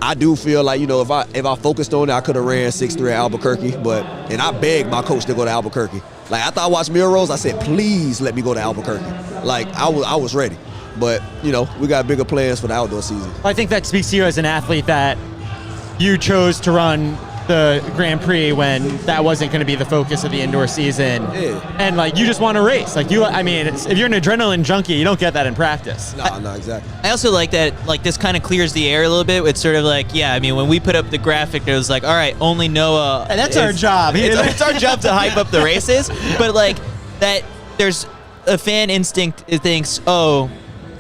I do feel like, you know, if I focused on it, I could have ran 6'3" at Albuquerque, and I begged my coach to go to Albuquerque. Like, after I watched Melrose, I said, please let me go to Albuquerque. Like, I was ready. But, you know, we got bigger plans for the outdoor season. I think that speaks to you as an athlete, that you chose to run the Grand Prix when that wasn't going to be the focus of the indoor season. Yeah. And, like, you just want to race. Like, I mean, if you're an adrenaline junkie, you don't get that in practice. No, exactly. I also like that, like, this kind of clears the air a little bit. It's sort of like, yeah, I mean, when we put up the graphic, it was like, all right, only Noah. And that's our job. It's our job to hype up the races. But, like, that there's a fan instinct that thinks, oh,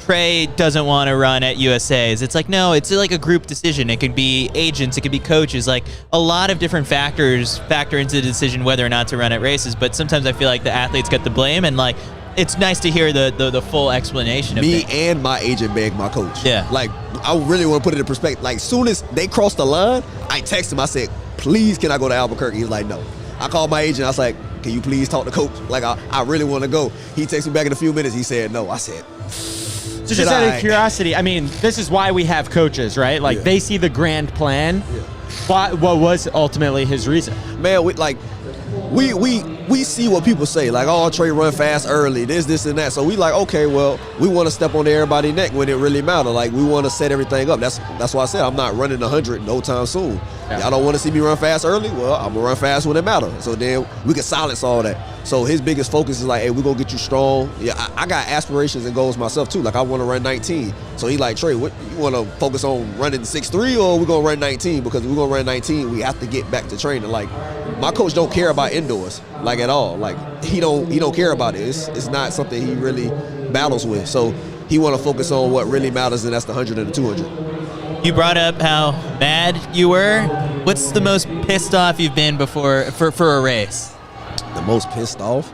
Trey doesn't want to run at USA's. It's like, no, it's like a group decision. It could be agents, it could be coaches. Like, a lot of different factors factor into the decision whether or not to run at races. But sometimes I feel like the athletes get the blame, and, like, it's nice to hear the full explanation of me things. And my agent begged my coach. Yeah. Like, I really want to put it in perspective. Like, soon as they crossed the line, I texted him. I said, please, can I go to Albuquerque? He was like, no. I called my agent. I was like, can you please talk to coach? Like, I really want to go. He texted me back in a few minutes. He said no. I said, so just out of curiosity, I mean, this is why we have coaches, right? Like, they see the grand plan. Yeah. What was ultimately his reason? Man, we see what people say, like, oh, Trey run fast early, this and that. So we like, okay, well, we want to step on everybody's neck when it really matters. Like, we want to set everything up. That's why I said I'm not running 100 no time soon. Yeah. Y'all don't want to see me run fast early? Well, I'm gonna run fast when it matters. So then we can silence all that. So his biggest focus is like, hey, we're gonna get you strong. Yeah, I got aspirations and goals myself too. Like, I want to run 19. So he like, Trey, what you want to focus on, running 6'3", or we're gonna run 19? Because if we're gonna run 19, we have to get back to training. Like, my coach don't care about indoors, like, at all. Like, he don't care about it. It's not something he really battles with. So he want to focus on what really matters, and that's the 100 and the 200. You brought up how mad you were. What's the most pissed off you've been before for a race? The most pissed off?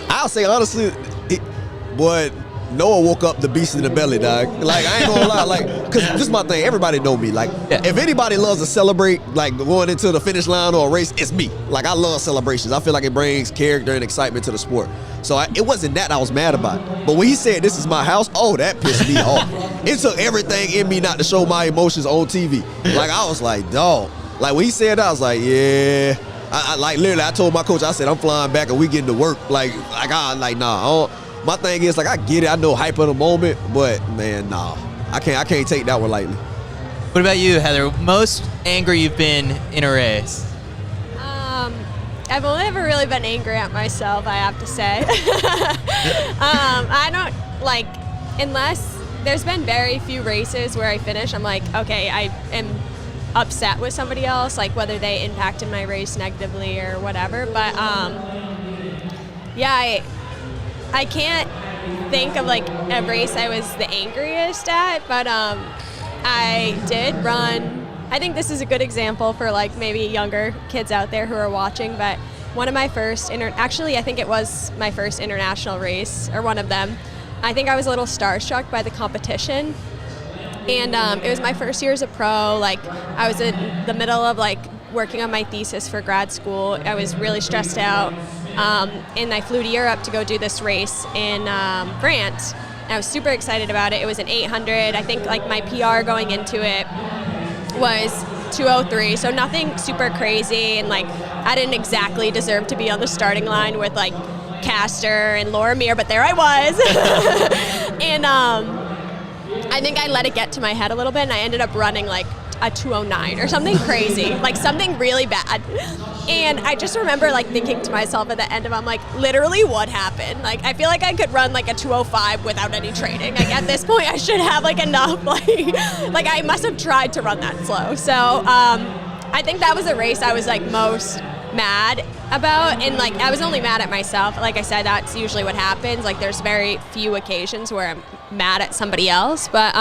I'll say honestly, boy, Noah woke up the beast in the belly, dog. Like, I ain't gonna lie, like, cause this is my thing. Everybody know me. Like, if anybody loves to celebrate, like, going into the finish line or a race, it's me. Like, I love celebrations. I feel like it brings character and excitement to the sport. So it wasn't that I was mad about. But when he said, this is my house, oh, that pissed me off. It took everything in me not to show my emotions on TV. Like, I was like, dog. Like, when he said that, I was like, yeah. I like, literally, I told my coach, I said, I'm flying back and we getting to work. Like, nah. My thing is, like, I get it. I know hype of the moment, but, man, nah. I can't take that one lightly. What about you, Heather? Most angry you've been in a race? I've only ever really been angry at myself, I have to say. I don't, like, unless there's been very few races where I finish, I'm like, okay, I am upset with somebody else, like whether they impacted my race negatively or whatever. But, yeah, I can't think of, like, a race I was the angriest at, but I did run. I think this is a good example for, like, maybe younger kids out there who are watching, but one of my first, actually I think it was my first international race, or one of them. I think I was a little starstruck by the competition, and it was my first year as a pro. Like, I was in the middle of, like, working on my thesis for grad school. I was really stressed out, and I flew to Europe to go do this race in France. And I was super excited about it. It was an 800. I think, like, my PR going into it was 2:03, so nothing super crazy, and, like, I didn't exactly deserve to be on the starting line with like Castor and Laura Mir, but there I was. And I think I let it get to my head a little bit, and I ended up running like a 2:09 or something crazy, like something really bad. And I just remember like thinking to myself at the end of it, I'm like, literally what happened? Like, I feel like I could run like a 2:05 without any training. Like at this point I should have like enough, like I must have tried to run that slow. So I think that was a race I was like most mad about, and like I was only mad at myself. Like I said, that's usually what happens. Like there's very few occasions where I'm mad at somebody else, but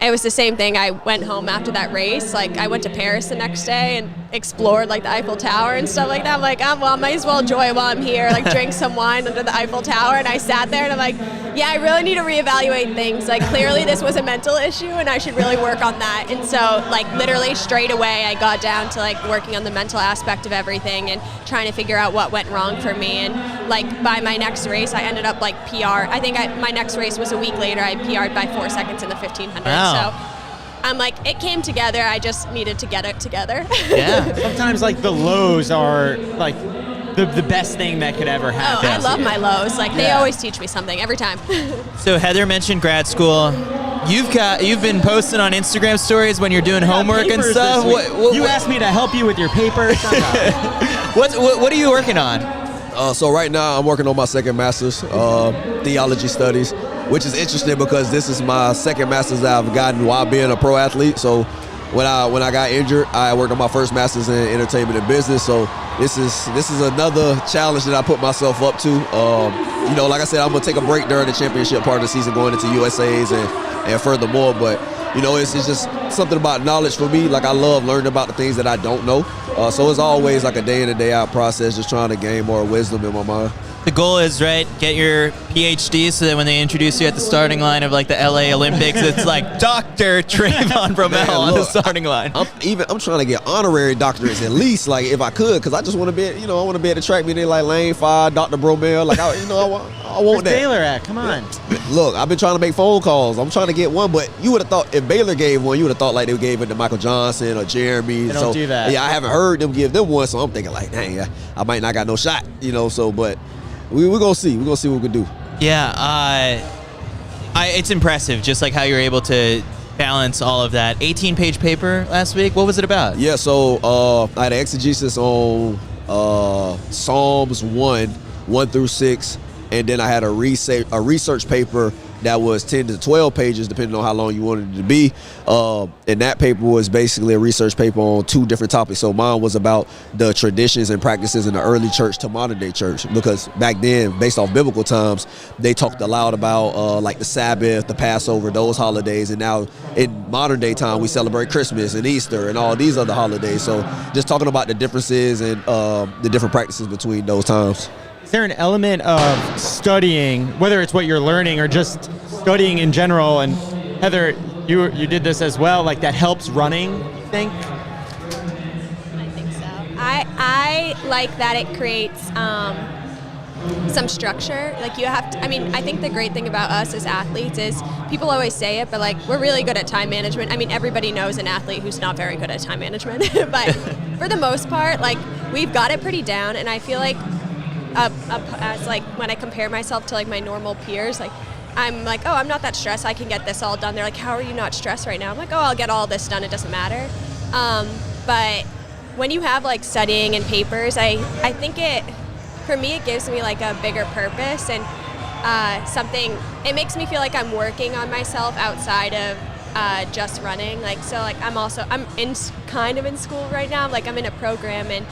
it was the same thing. I went home after that race. Like I went to Paris the next day and explored like the Eiffel Tower and stuff like that. I'm like, well, I might as well enjoy it while I'm here. Like drink some wine under the Eiffel Tower. And I sat there and I'm like, yeah, I really need to reevaluate things. Like clearly this was a mental issue and I should really work on that. And so like literally straight away I got down to like working on the mental aspect of everything and trying to figure out what went wrong for me. And like by my next race, I ended up like PR. I think my next race was a week later. I PR'd by 4 seconds in the 1500. Wow. So I'm like, it came together. I just needed to get it together. Yeah. Sometimes like the lows are like the best thing that could ever happen. I love my lows. Like they always teach me something every time. So Heather mentioned grad school. You've been posting on Instagram stories when you're doing homework and stuff. You asked me to help you with your papers. What are you working on? So right now I'm working on my second master's, theology studies, which is interesting because this is my second master's that I've gotten while being a pro athlete. So when I got injured, I worked on my first master's in entertainment and business. So this is another challenge that I put myself up to. Like I said, I'm gonna take a break during the championship part of the season, going into USA's and furthermore. But it's just something about knowledge for me. Like I love learning about the things that I don't know. So it's always like a day in and day out process, just trying to gain more wisdom in my mind. The goal is, right, get your PhD so that when they introduce you at the starting line of like the LA Olympics, it's like Dr. Trayvon Bromell on the starting line. I'm trying to get honorary doctorates at least, like if I could, because I just want to be, I want to be able to track me there like Lane 5, Dr. Bromell, like I want Where's that. Baylor at? Come on. Look, I've been trying to make phone calls. I'm trying to get one, but you would have thought if Baylor gave one, you would have thought like they gave it to Michael Johnson or Jeremy. They don't do that. Yeah, I haven't heard them give them one, so I'm thinking like, dang, I might not got no shot, but we're gonna see. We're gonna see what we can do. Yeah, it's impressive just like how you're able to balance all of that. 18-page paper last week. What was it about? Yeah, so I had an exegesis on Psalms 1 through 6, and then I had a research paper that was 10 to 12 pages, depending on how long you wanted it to be. And that paper was basically a research paper on 2 different topics. So mine was about the traditions and practices in the early church to modern day church, because back then, based off biblical times, they talked a lot about like the Sabbath, the Passover, those holidays. And now in modern day time, we celebrate Christmas and Easter and all these other holidays. So just talking about the differences and the different practices between those times. Is there an element of studying, whether it's what you're learning or just studying in general? And Heather, you did this as well, like that helps running, you think? I think so. I like that it creates some structure. Like you have to, I think the great thing about us as athletes is people always say it, but like we're really good at time management. Everybody knows an athlete who's not very good at time management, but for the most part, like we've got it pretty down. And I feel like as like when I compare myself to like my normal peers, like I'm like, oh, I'm not that stressed, I can get this all done. They're like, how are you not stressed right now? I'm like, oh, I'll get all this done, it doesn't matter. But when you have like studying and papers, I think for me it gives me like a bigger purpose and it makes me feel like I'm working on myself outside of just running. Like, so like I'm kind of in school right now. Like I'm in a program, and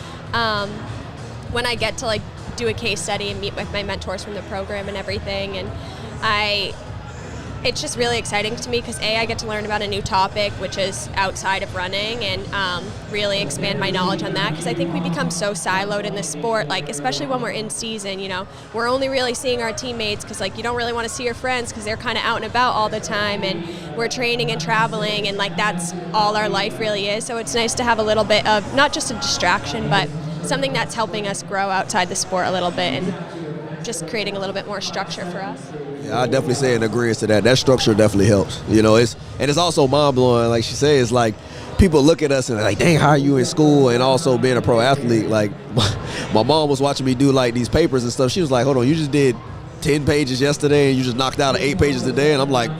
when I get to like do a case study and meet with my mentors from the program and everything, and it's just really exciting to me because I get to learn about a new topic which is outside of running, and really expand my knowledge on that, because I think we become so siloed in this sport, like especially when we're in season. We're only really seeing our teammates because like you don't really want to see your friends because they're kind of out and about all the time, and we're training and traveling, and like that's all our life really is. So it's nice to have a little bit of not just a distraction, but something that's helping us grow outside the sport a little bit and just creating a little bit more structure for us. Yeah, I definitely say in agreement to that. That structure definitely helps. It's also mind blowing. Like she says, like people look at us and they're like, dang, how are you in school and also being a pro athlete? Like, my mom was watching me do like these papers and stuff. She was like, hold on, you just did 10 pages yesterday and you just knocked out 8 pages today. And I'm like,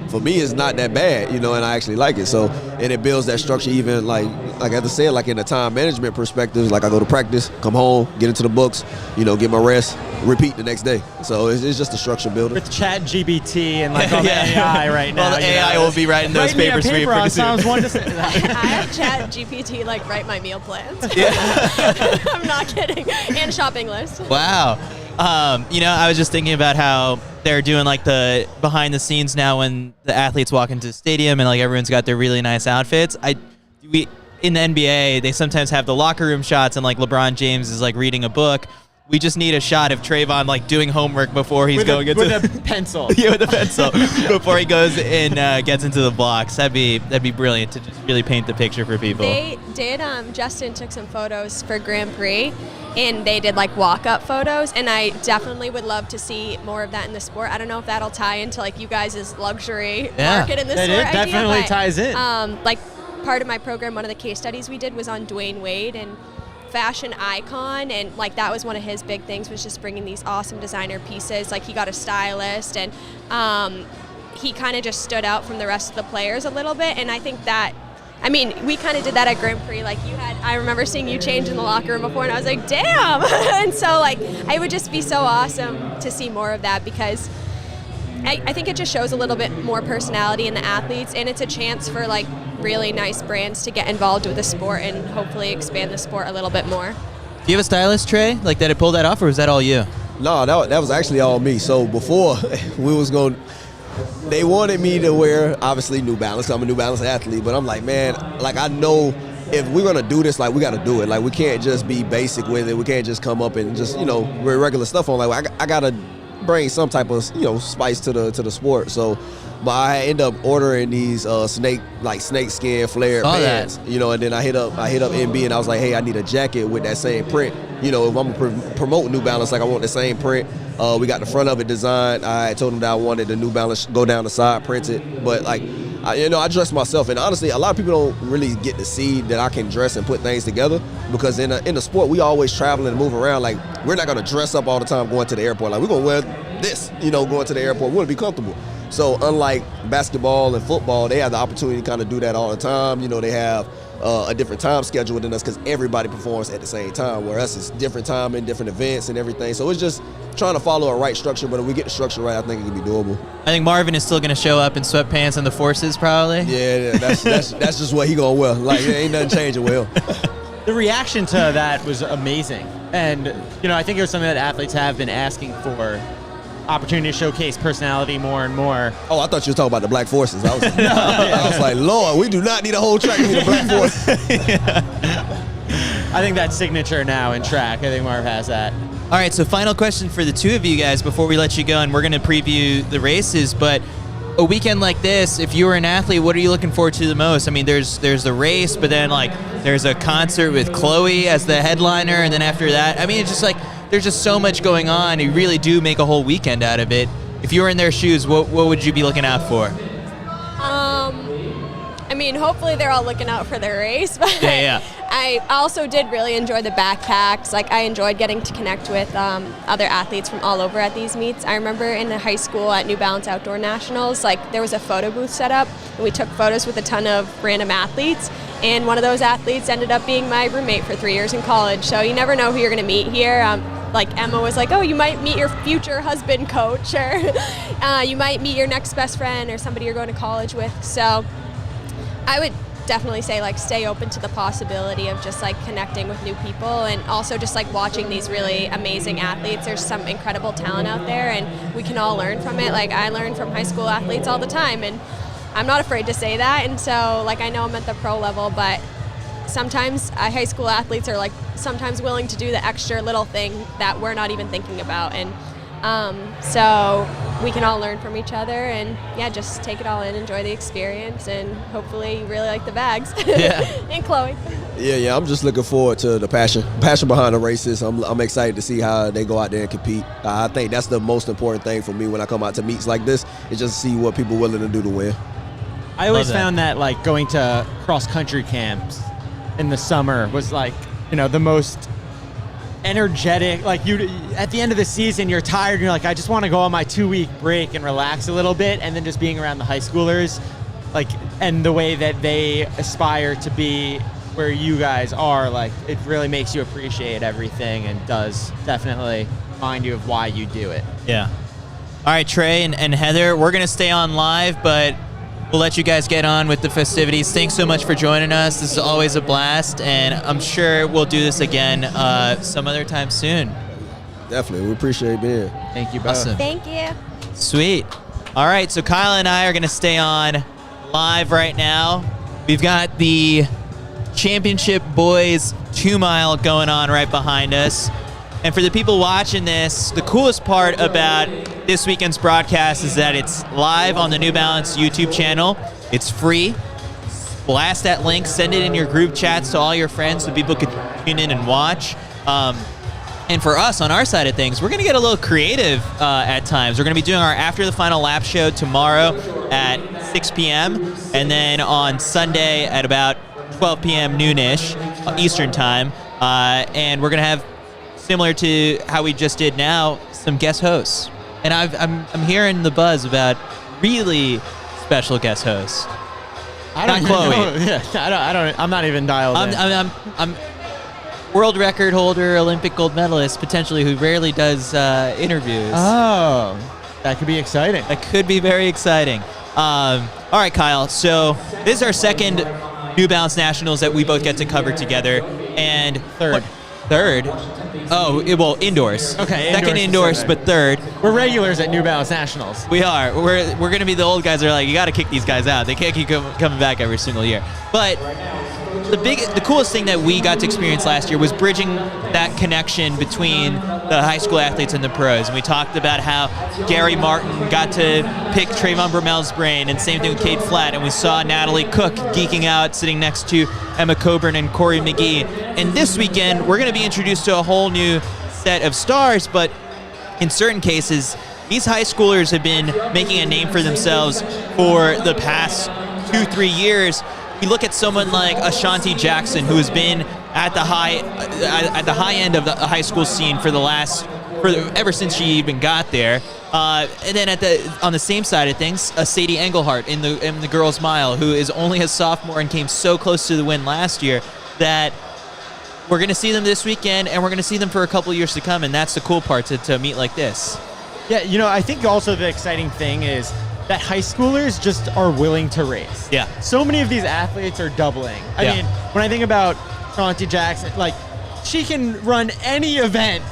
for me, it's not that bad, you know, and I actually like it. So, and it builds that structure even like I said, like in the time management perspective, like I go to practice, come home, get into the books, you know, get my rest, repeat the next day. So it's just a structure builder. With ChatGPT and like all the AI right now. Well, the AI will be writing those papers for you pretty soon. I have ChatGPT like write my meal plans. Yeah. I'm not kidding. And shopping list. Wow. You know, I was just thinking about how they're doing like the behind the scenes now when the athletes walk into the stadium and like everyone's got their really nice outfits. In the NBA, they sometimes have the locker room shots and like LeBron James is like reading a book. We just need a shot of Trayvon like doing homework before he's going into with a pencil. Yeah, with a pencil before he goes and gets into the blocks. That'd be brilliant to just really paint the picture for people. They did. Justin took some photos for Grand Prix, and they did like walk-up photos. And I definitely would love to see more of that in the sport. I don't know if that'll tie into like you guys' luxury market in the sport. It definitely ties in. Like part of my program, one of the case studies we did was on Dwayne Wade and fashion icon, and like that was one of his big things, was just bringing these awesome designer pieces. Like he got a stylist, and he kind of just stood out from the rest of the players a little bit. And I think that, I mean, we kind of did that at Grand Prix. Like I remember seeing you change in the locker room before, and I was like, damn. And so like it would just be so awesome to see more of that, because I think it just shows a little bit more personality in the athletes, and it's a chance for like really nice brands to get involved with the sport and hopefully expand the sport a little bit more. Do you have a stylist, Trey, like that had pulled that off, or was that all you? No, that was actually all me. So before they wanted me to wear obviously New Balance. I'm a New Balance athlete, but I'm like, man, like I know if we're gonna do this, like we gotta do it. Like we can't just be basic with it. We can't just come up and just, you know, wear regular stuff on. Like I gotta bring some type of, you know, spice to the sport. So, but I end up ordering these snake skin flared pants, you know, and then I hit up NB and I was like, hey, I need a jacket with that same print. You know, if I'm gonna promote New Balance, like I want the same print. We got the front of it designed. I told them that I wanted the New Balance go down the side printed, but like, I dress myself, and honestly, a lot of people don't really get to see that I can dress and put things together, because in the sport, we always travel and move around. Like, we're not gonna dress up all the time going to the airport. Like, we're gonna wear this, you know, going to the airport. We wanna be comfortable. So unlike basketball and football, they have the opportunity to kind of do that all the time. You know, they have a different time schedule than us, because everybody performs at the same time, whereas it's different time and different events and everything. So it's just trying to follow a right structure, but if we get the structure right, I think it can be doable. I think Marvin is still going to show up in sweatpants and the Forces, probably. Yeah, that's just what he gonna wear. Like, there ain't nothing changing with him. The reaction to that was amazing, and you know, I think it was something that athletes have been asking for. Opportunity to showcase personality more and more. Oh, I thought you were talking about the Black Forces. I was like, Lord, we do not need a whole track to be the Black Forces. I think that's signature now in track. I think Marv has that. All right, so final question for the two of you guys before we let you go, and we're going to preview the races. But a weekend like this, if you were an athlete, what are you looking forward to the most? I mean, there's the race, but then like there's a concert with Chloe as the headliner, and then after that, I mean, it's just like there's just so much going on. You really do make a whole weekend out of it. If you were in their shoes, what would you be looking out for? I mean, hopefully they're all looking out for their race, but yeah. I also did really enjoy the backpacks. Like, I enjoyed getting to connect with other athletes from all over at these meets. I remember in the high school at New Balance Outdoor Nationals, like there was a photo booth set up, and we took photos with a ton of random athletes, and one of those athletes ended up being my roommate for 3 years in college. So you never know who you're going to meet here. Like Emma was like, oh, you might meet your future husband coach, or you might meet your next best friend or somebody you're going to college with. So I would definitely say, like, stay open to the possibility of just like connecting with new people, and also just like watching these really amazing athletes. There's some incredible talent out there, and we can all learn from it. Like, I learn from high school athletes all the time, and I'm not afraid to say that. And so, like, I know I'm at the pro level, but sometimes high school athletes are like sometimes willing to do the extra little thing that we're not even thinking about, and so we can all learn from each other, and yeah, just take it all in, enjoy the experience, and hopefully you really like the bags. Yeah. And Chloe. Yeah, I'm just looking forward to the passion behind the races. I'm excited to see how they go out there and compete. I think that's the most important thing for me when I come out to meets like this, is just see what people are willing to do to win. I always Love that. found that like going to cross country camps in the summer was like, the most energetic. Like you, at the end of the season, you're tired. And you're like, I just want to go on my 2-week break and relax a little bit. And then just being around the high schoolers, like, and the way that they aspire to be where you guys are, like, it really makes you appreciate everything and does definitely remind you of why you do it. Yeah. All right, Trey and Heather, we're going to stay on live, but we'll let you guys get on with the festivities. Thanks so much for joining us. This is always a blast, and I'm sure we'll do this again some other time soon. Definitely. We appreciate being here. Thank you both. Awesome. Thank you. Sweet. All right, so Kyle and I are going to stay on live right now. We've got the Championship Boys 2-mile going on right behind us. And for the people watching this, the coolest part about this weekend's broadcast is that it's live on the New Balance YouTube channel. It's free. Blast that link, send it in your group chats to all your friends so people can tune in and watch. And for us, on our side of things, we're going to get a little creative at times. We're going to be doing our After the Final Lap show tomorrow at 6 p.m. And then on Sunday at about 12 p.m. noonish Eastern time. And we're going to have, similar to how we just did now, some guest hosts. And I'm hearing the buzz about really special guest hosts. I don't Not Chloe. know. Yeah, I'm not even dialed in. I'm world record holder, Olympic gold medalist, potentially, who rarely does interviews. Oh, that could be exciting. That could be very exciting. All right, Kyle. So this is our second New Balance Nationals that we both get to cover together. And Third. Third? Oh, well, indoors. Okay, Second indoors, indoors, okay. but third. We're regulars at New Balance Nationals. We are. We're going to be the old guys that are like, you got to kick these guys out. They can't keep coming back every single year. But the coolest thing that we got to experience last year was bridging that connection between the high school athletes and the pros. And we talked about how Gary Martin got to pick Trayvon Bromell's brain, and same thing with Cade Flatt. And we saw Natalie Cook geeking out, sitting next to Emma Coburn and Cory McGee. And this weekend, we're going to be introduced to a whole new set of stars, but in certain cases, these high schoolers have been making a name for themselves for the past 2-3 years. We look at someone like Ashanti Jackson, who has been at the high end of the high school scene ever since she even got there. And then on the same side of things, Sadie Engelhardt in the girls' mile, who is only a sophomore and came so close to the win last year that we're going to see them this weekend, and we're going to see them for a couple of years to come, and that's the cool part to meet like this. Yeah, I think also the exciting thing is that high schoolers just are willing to race. Yeah. So many of these athletes are doubling. I mean, when I think about Ashanti Jackson, like, she can run any event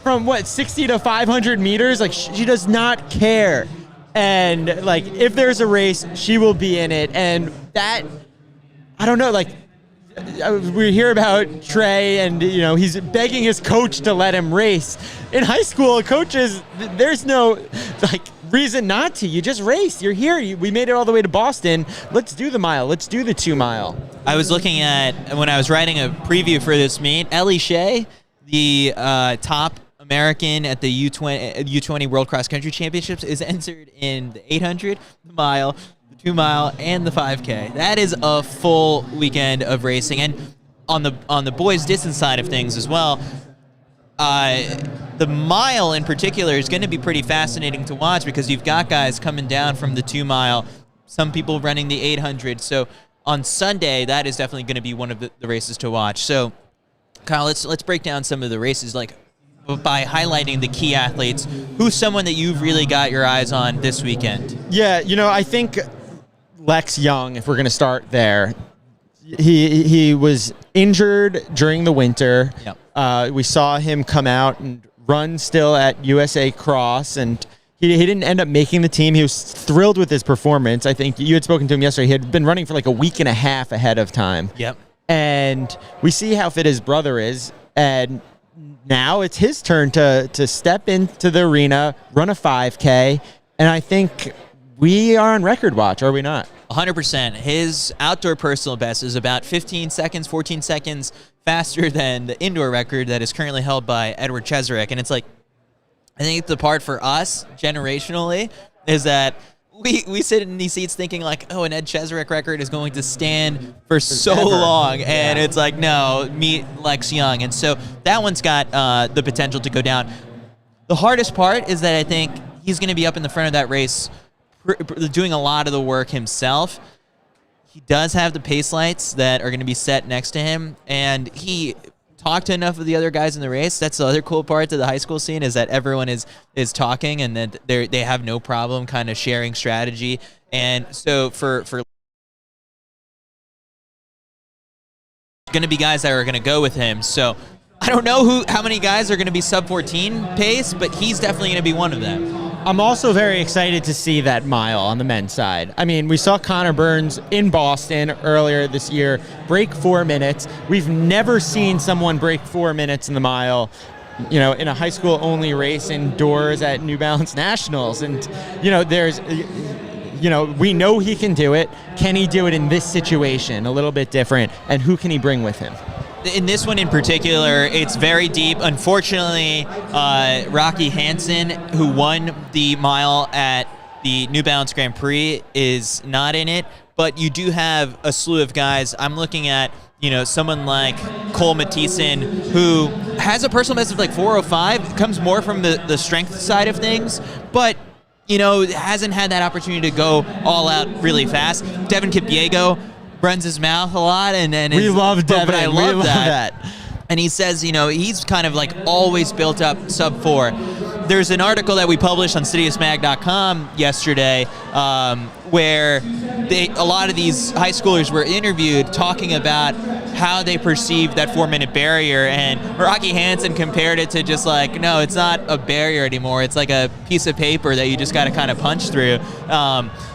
from 60 to 500 meters. Like, she does not care. And like, if there's a race, she will be in it. And that, I don't know, like, we hear about Trey, and he's begging his coach to let him race. In high school, coaches, there's no reason not to. You just race. You're here. We made it all the way to Boston. Let's do the mile. Let's do the 2-mile. I was looking at, when I was writing a preview for this meet, Ellie Shea, the top American at the U20 World Cross Country Championships, is entered in the 800, the mile, 2-mile, and the 5K. That is a full weekend of racing. And on the boys' distance side of things as well, the mile in particular is going to be pretty fascinating to watch, because you've got guys coming down from the 2-mile, some people running the 800. So on Sunday, that is definitely going to be one of the races to watch. So, Kyle, let's break down some of the races, like, by highlighting the key athletes. Who's someone that you've really got your eyes on this weekend? Yeah, I think Lex Young, if we're going to start there, he was injured during the winter. Yep. We saw him come out and run still at USA Cross, and he didn't end up making the team. He was thrilled with his performance. I think you had spoken to him yesterday. He had been running for like a week and a half ahead of time. Yep. And we see how fit his brother is, and now it's his turn to step into the arena, run a 5K, and I think we are on record watch, are we not? 100%. His outdoor personal best is about 14 seconds faster than the indoor record that is currently held by Edward Cheserek. And it's like, I think the part for us, generationally, is that we sit in these seats thinking like, oh, an Ed Cheserek record is going to stand for so long, and it's like, no, meet Lex Young. And so that one's got the potential to go down. The hardest part is that I think he's going to be up in the front of that race doing a lot of the work himself. He does have the pace lights that are going to be set next to him, and he talked to enough of the other guys in the race. That's the other cool part to the high school scene, is that everyone is talking, and that they have no problem kind of sharing strategy. And so for going to be guys that are going to go with him. So I don't know how many guys are going to be sub 14 pace, but he's definitely going to be one of them. I'm also very excited to see that mile on the men's side. I mean, we saw Connor Burns in Boston earlier this year break 4 minutes. We've never seen someone break 4 minutes in the mile, you know, in a high school only race indoors at New Balance Nationals. And, you know, we know he can do it. Can he do it in this situation? A little bit different. And who can he bring with him? In this one in particular, it's very deep. Unfortunately, Rocky Hansen, who won the mile at the New Balance Grand Prix, is not in it. But you do have a slew of guys. I'm looking at, you know, someone like Cole Mathisen, who has a personal best of like 4:05, comes more from the strength side of things, but you know, hasn't had that opportunity to go all out really fast. Devin Kipiego runs his mouth a lot, and we love Devin. But I love that. And he says, you know, he's kind of like always built up sub 4. There's an article that we published on CITIUSMAG.com yesterday where a lot of these high schoolers were interviewed talking about how they perceived that 4-minute barrier, and Rocky Hansen compared it to just like, no, it's not a barrier anymore. It's like a piece of paper that you just got to kind of punch through.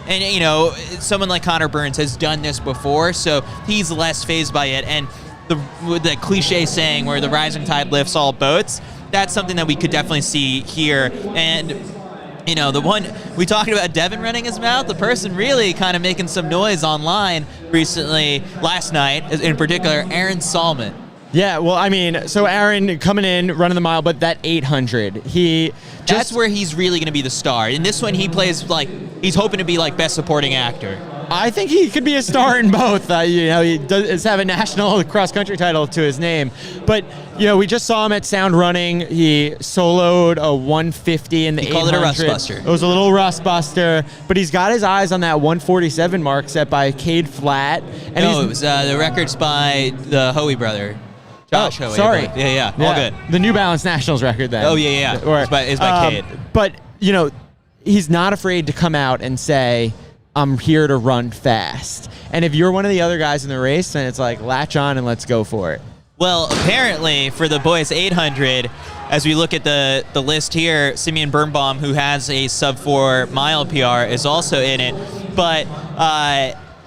And, you know, someone like Connor Burns has done this before, so he's less fazed by it. And the cliche saying where the rising tide lifts all boats, that's something that we could definitely see here. And, you know, the one we talked about, Devin running his mouth, the person really kind of making some noise online recently, last night in particular, Aaron Salmon. Yeah, well, I mean, so Aaron coming in, running the mile, but that 800, that's where he's really going to be the star. In this one, he plays like, he's hoping to be like best supporting actor. I think he could be a star in both. You know, he does have a national cross-country title to his name. But, you know, we just saw him at Sound Running. He soloed a 150 in the 800. He called it a rust buster. It was a little rust buster. But he's got his eyes on that 147 mark set by Cade Flatt. And it was the record's by the Hoey brother. Josh Hoey. Sorry. Yeah, all good. The New Balance Nationals record then. Oh, yeah. It's by Cade. But, you know, he's not afraid to come out and say, I'm here to run fast. And if you're one of the other guys in the race, then it's like, latch on and let's go for it. Well, apparently for the boys 800, as we look at the list here, Simeon Birnbaum, who has a sub 4 mile PR, is also in it. But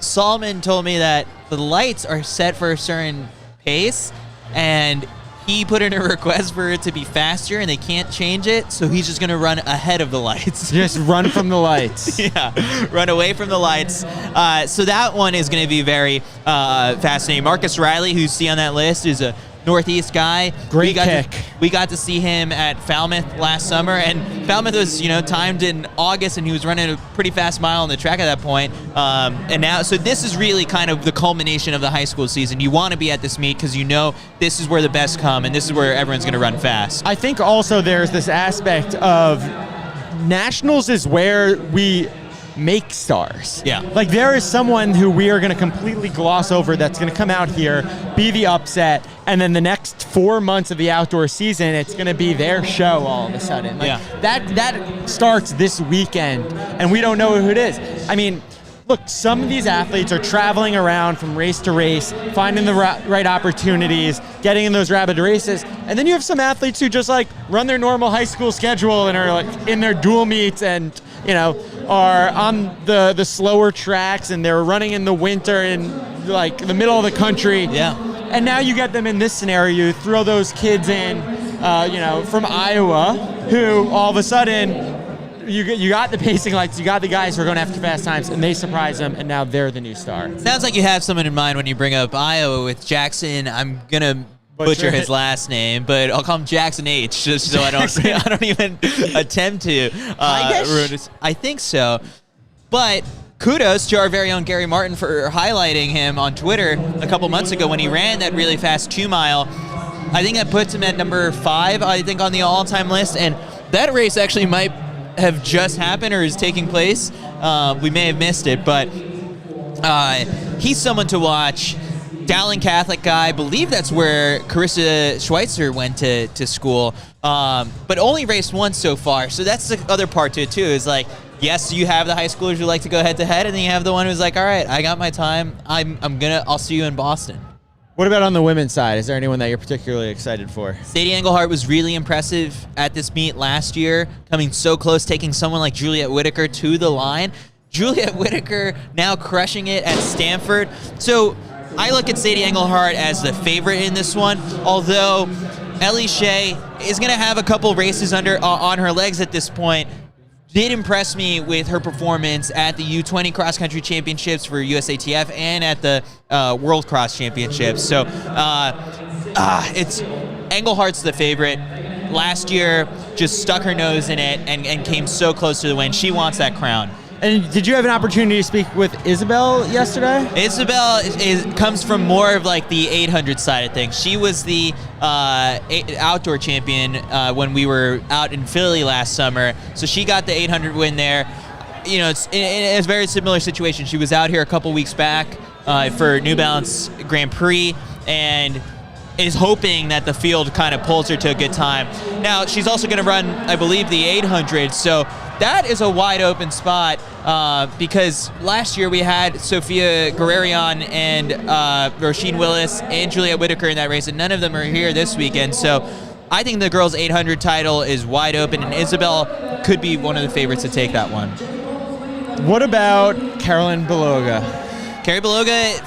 Salman told me that the lights are set for a certain pace, and he put in a request for it to be faster, and they can't change it, so he's just going to run ahead of the lights. Just run from the lights. Yeah, run away from the lights. So that one is going to be very fascinating. Marcus Riley, who you see on that list, is a Northeast guy. Great kick. We got to see him at Falmouth last summer, and Falmouth was, you know, timed in August, and he was running a pretty fast mile on the track at that point. And now, so this is really kind of the culmination of the high school season. You want to be at this meet because you know this is where the best come, and this is where everyone's going to run fast. I think also there's this aspect of nationals is where we make stars. Yeah. Like there is someone who we are going to completely gloss over that's going to come out here, be the upset, and then the next 4 months of the outdoor season, it's going to be their show all of a sudden. Like that starts this weekend, and we don't know who it is. I mean, look, some of these athletes are traveling around from race to race, finding the right opportunities, getting in those rapid races, and then you have some athletes who just like run their normal high school schedule and are like in their dual meets and, you know, are on the slower tracks, and they're running in the winter in like the middle of the country. Yeah. And now you get them in this scenario. You throw those kids in, you know, from Iowa, who all of a sudden you got the pacing lights, you got the guys who are going after fast times, and they surprise them, and now they're the new star. Sounds like you have someone in mind when you bring up Iowa with Jackson. I'm gonna butcher his last name, but I'll call him Jackson H, just so I don't even attempt to ruin it. I think so. But kudos to our very own Gary Martin for highlighting him on Twitter a couple months ago when he ran that really fast 2-mile. I think that puts him at number 5, I think, on the all-time list. And that race actually might have just happened or is taking place. We may have missed it, but he's someone to watch. Dowling Catholic guy. I believe that's where Carissa Schweitzer went to school, but only raced once so far. So that's the other part to it, too, is like, yes, you have the high schoolers who like to go head-to-head, and then you have the one who's like, all right, I got my time. I'll see you in Boston. What about on the women's side? Is there anyone that you're particularly excited for? Sadie Engelhardt was really impressive at this meet last year, coming so close, taking someone like Juliette Whitaker to the line. Juliette Whitaker now crushing it at Stanford. So I look at Sadie Engelhardt as the favorite in this one, although Ellie Shea is going to have a couple races on her legs at this point. Did impress me with her performance at the U20 Cross Country Championships for USATF and at the World Cross Championships. So it's Engelhardt's the favorite. Last year, just stuck her nose in it and came so close to the win. She wants that crown. And did you have an opportunity to speak with Isabel yesterday? Isabel comes from more of like the 800 side of things. She was the outdoor champion when we were out in Philly last summer. So she got the 800 win there. You know, it's a very similar situation. She was out here a couple weeks back for New Balance Grand Prix and is hoping that the field kind of pulls her to a good time. Now, she's also going to run, I believe, the 800. So that is a wide open spot because last year we had Sophia Guerrerian and Roisin Willis and Juliette Whitaker in that race, and none of them are here this weekend. So I think the girls' 800 title is wide open, and Isabel could be one of the favorites to take that one. What about Carolyn Beloga? Carrie Beloga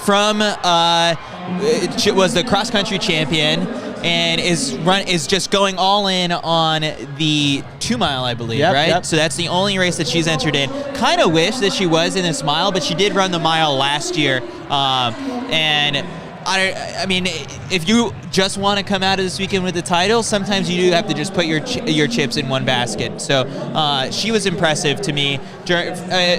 she was the cross-country champion and is just going all in on the 2-mile, I believe, right? Yep. So that's the only race that she's entered in. Kind of wish that she was in this mile, but she did run the mile last year. And I mean, if you just want to come out of this weekend with the title, sometimes you do have to just put your chips in one basket. So she was impressive to me during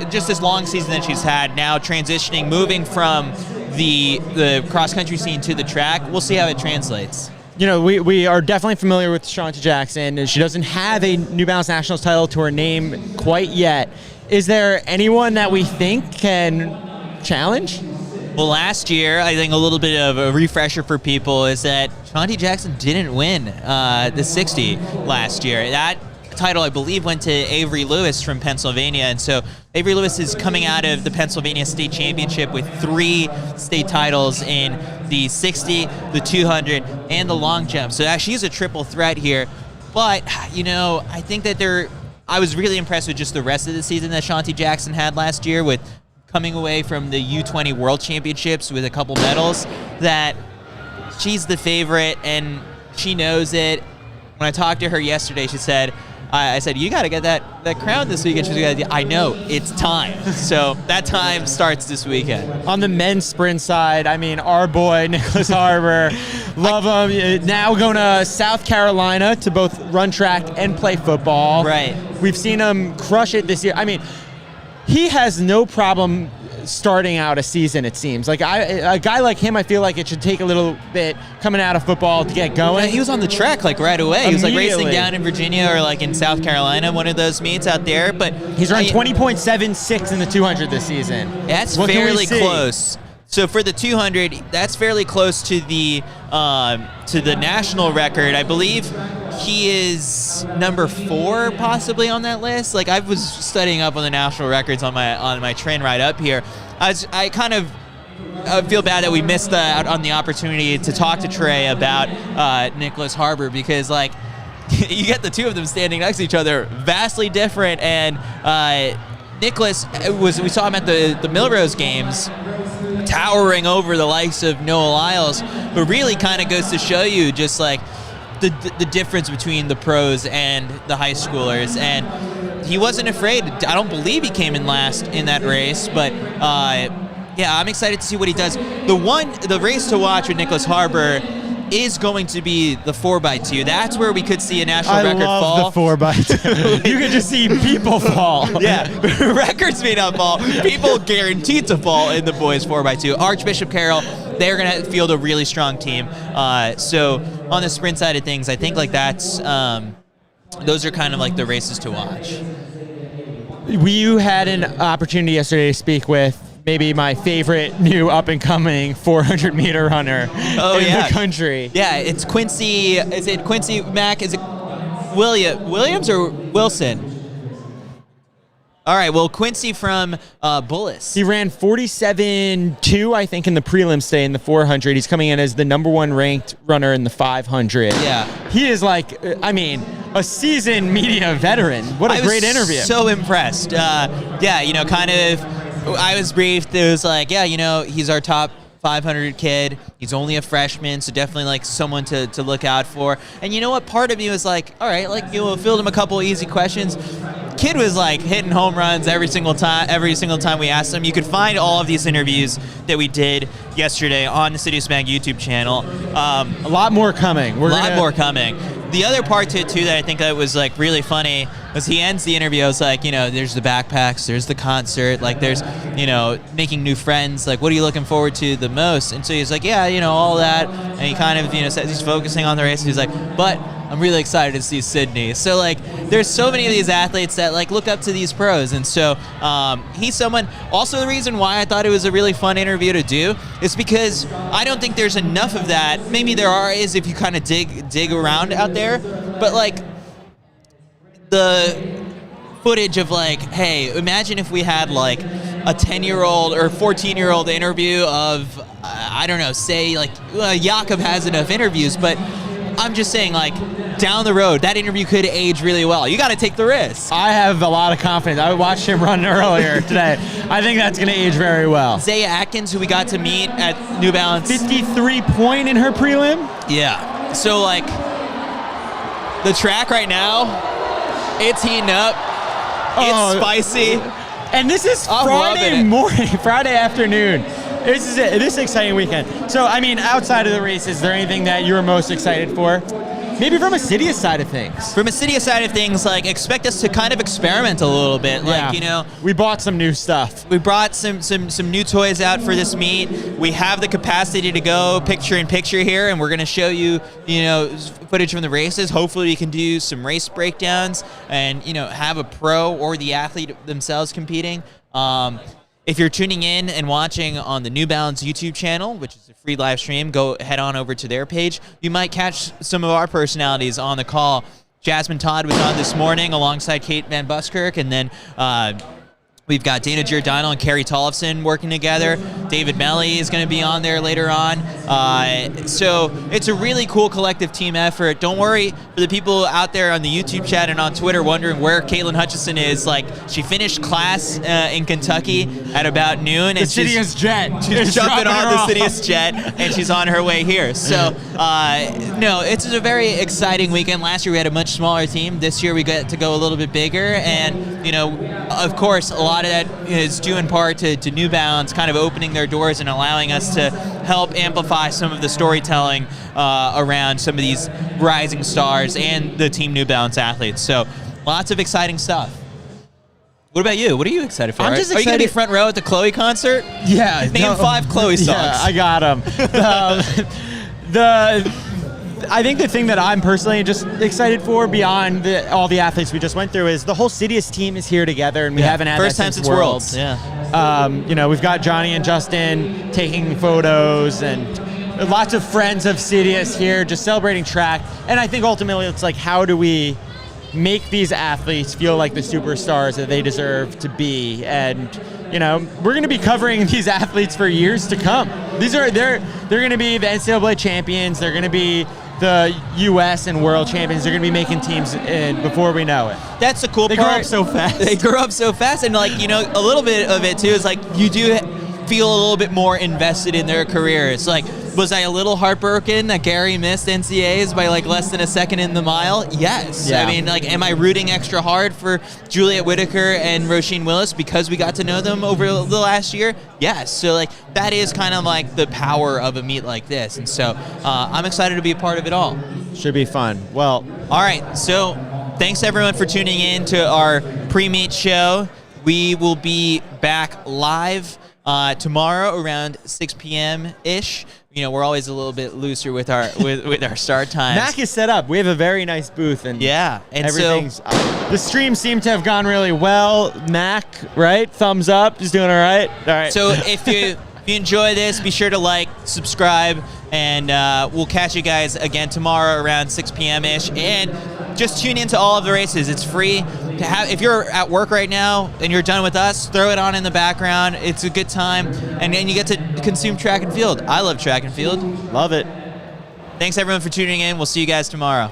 just this long season that she's had. Now transitioning, moving from the cross-country scene to the track. We'll see how it translates. You know, we are definitely familiar with Shanti Jackson. She doesn't have a New Balance Nationals title to her name quite yet. Is there anyone that we think can challenge? Well, last year, I think a little bit of a refresher for people is that Shanti Jackson didn't win the 60 last year. That title, I believe, went to Avery Lewis from Pennsylvania, and so Avery Lewis is coming out of the Pennsylvania State Championship with 3 state titles in the 60, the 200, and the long jump. So she's a triple threat here. But, you know, I think that I was really impressed with just the rest of the season that Shanti Jackson had last year with coming away from the U20 World Championships with a couple medals, that she's the favorite and she knows it. When I talked to her yesterday, she said, I said, you got to get that crown this weekend. She's like, I know, it's time. So that time starts this weekend. On the men's sprint side, I mean, our boy, Nicholas Harbour, love him. Now going to South Carolina to both run track and play football. Right. We've seen him crush it this year. I mean, he has no problem starting out a season, it seems. Like a guy like him, I feel like it should take a little bit coming out of football to get going. Yeah, he was on the track like right away. He was like racing down in Virginia or like in South Carolina, one of those meets out there. But he's run 20.76 in the 200 this season. That's fairly close. So for the 200, that's fairly close to the national record. I believe he is number 4 possibly on that list. Like I was studying up on the national records on my train ride up here. I kind of feel bad that we missed out on the opportunity to talk to Trey about Nicholas Harbour, because like you get the two of them standing next to each other, vastly different. And Nicholas we saw him at the Milrose Games, towering over the likes of Noah Lyles, but really kind of goes to show you just like the difference between the pros and the high schoolers. And he wasn't afraid. I don't believe he came in last in that race, but yeah, I'm excited to see what he does. The race to watch with Nicholas Harbour is going to be the 4x2. That's where we could see a national record fall. I love the 4x2. You could just see people fall. Yeah, records may not fall. People guaranteed to fall in the boys 4x2. Archbishop Carroll, they're going to field a really strong team. So on the sprint side of things, I think like that's those are kind of like the races to watch. You had an opportunity yesterday to speak with maybe my favorite new up-and-coming 400-meter runner in the country. Yeah, it's Quincy. Is it Quincy Mac? Is it Williams or Wilson? All right, well, Quincy from Bullis. He ran 47.2, I think, in the prelims today in the 400. He's coming in as the #1 ranked runner in the 500. Yeah. He is like, I mean, a seasoned media veteran. What a great interview. So impressed. Yeah, you know, kind of, I was briefed. It was like, yeah, you know, he's our top 500 kid. He's only a freshman, so definitely like someone to look out for. And you know what? Part of me was like, all right, like, you know, filled him a couple easy questions. Kid was like hitting home runs every single time we asked him. You could find all of these interviews that we did yesterday on the CITIUS MAG YouTube channel. A lot more coming. A lot more coming. The other part to it too that I think that was like really funny was he ends the interview. I was like, you know, there's the backpacks, there's the concert, like there's, you know, making new friends. Like, what are you looking forward to the most? And so he's like, yeah, you know, all that. And he kind of, you know, says he's focusing on the race. He's like, but I'm really excited to see Sydney. So like, there's so many of these athletes that like look up to these pros, and so he's someone. Also, the reason why I thought it was a really fun interview to do is because I don't think there's enough of that. Maybe there is if you kind of dig around out there, but like the footage of like, hey, imagine if we had like a 10-year-old or 14-year-old interview of I don't know, say like Jakob has enough interviews, but I'm just saying, like, down the road, that interview could age really well. You got to take the risk. I have a lot of confidence. I watched him run earlier today. I think that's going to age very well. Zaya Atkins, who we got to meet at New Balance. 53 point in her prelim? Yeah. So, like, the track right now, it's heating up. It's spicy. And this is Friday morning, Friday afternoon. This is it. This is an exciting weekend. So, I mean, outside of the race, is there anything that you're most excited for? Maybe from a CITIUS side of things. From a CITIUS side of things, like, expect us to kind of experiment a little bit. Like, you know, we bought some new stuff. We brought some new toys out for this meet. We have the capacity to go picture in picture here, and we're going to show you, you know, footage from the races. Hopefully, we can do some race breakdowns and, you know, have a pro or the athlete themselves competing. If you're tuning in and watching on the New Balance YouTube channel, which is a free live stream, go head on over to their page. You might catch some of our personalities on the call. Jasmine Todd was on this morning alongside Kate Van Buskirk, and then we've got Dana Giordano and Carrie Tollefson working together. David Melly is going to be on there later on. So it's a really cool collective team effort. Don't worry for the people out there on the YouTube chat and on Twitter wondering where Caitlin Hutchison is. Like, she finished class in Kentucky at about noon. And the CITIUS jet. She's jumping on the CITIUS jet, and she's on her way here. So, no, it's a very exciting weekend. Last year we had a much smaller team. This year we got to go a little bit bigger. And, you know, of course, a lot of that is due in part to New Balance kind of opening their doors and allowing us to help amplify some of the storytelling around some of these rising stars and the Team New Balance athletes. So lots of exciting stuff. What about you? What are you excited for? I'm just excited. Are you going to be front row at the Chloe concert? Yeah. Name 5 Chloe songs. Yeah, I got them. I think the thing that I'm personally just excited for beyond all the athletes we just went through is the whole CITIUS team is here together, and we haven't had first that time since since Worlds. Yeah. You know, we've got Johnny and Justin taking photos, and lots of friends of CITIUS here just celebrating track. And I think ultimately it's like, how do we make these athletes feel like the superstars that they deserve to be? And, you know, we're going to be covering these athletes for years to come. They're going to be the NCAA champions. They're going to be the U.S. and world champions. They're going to be making teams before we know it. That's the cool part. They grow up so fast. They grow up so fast, and like, you know, a little bit of it too is like you do feel a little bit more invested in their careers. Like, was I a little heartbroken that Gary missed NCAAs by like less than a second in the mile? Yes. Yeah. I mean, like, am I rooting extra hard for Juliet Whitaker and Roisin Willis because we got to know them over the last year? Yes. So like, that is kind of like the power of a meet like this. And so I'm excited to be a part of it all. Should be fun. Well, all right. So thanks everyone for tuning in to our pre-meet show. We will be back live tomorrow around 6 p.m.-ish. You know, we're always a little bit looser with our with our start times. Mac is set up. We have a very nice booth, and yeah, and everything's. The stream seemed to have gone really well. Mac, right? Thumbs up. He's doing all right. All right. So if you enjoy this, be sure to like, subscribe, and we'll catch you guys again tomorrow around 6 p.m.-ish. And just tune into all of the races. It's free. If you're at work right now and you're done with us, throw it on in the background. It's a good time, and then you get to consume track and field. I love track and field. Love it. Thanks everyone for tuning in. We'll see you guys tomorrow.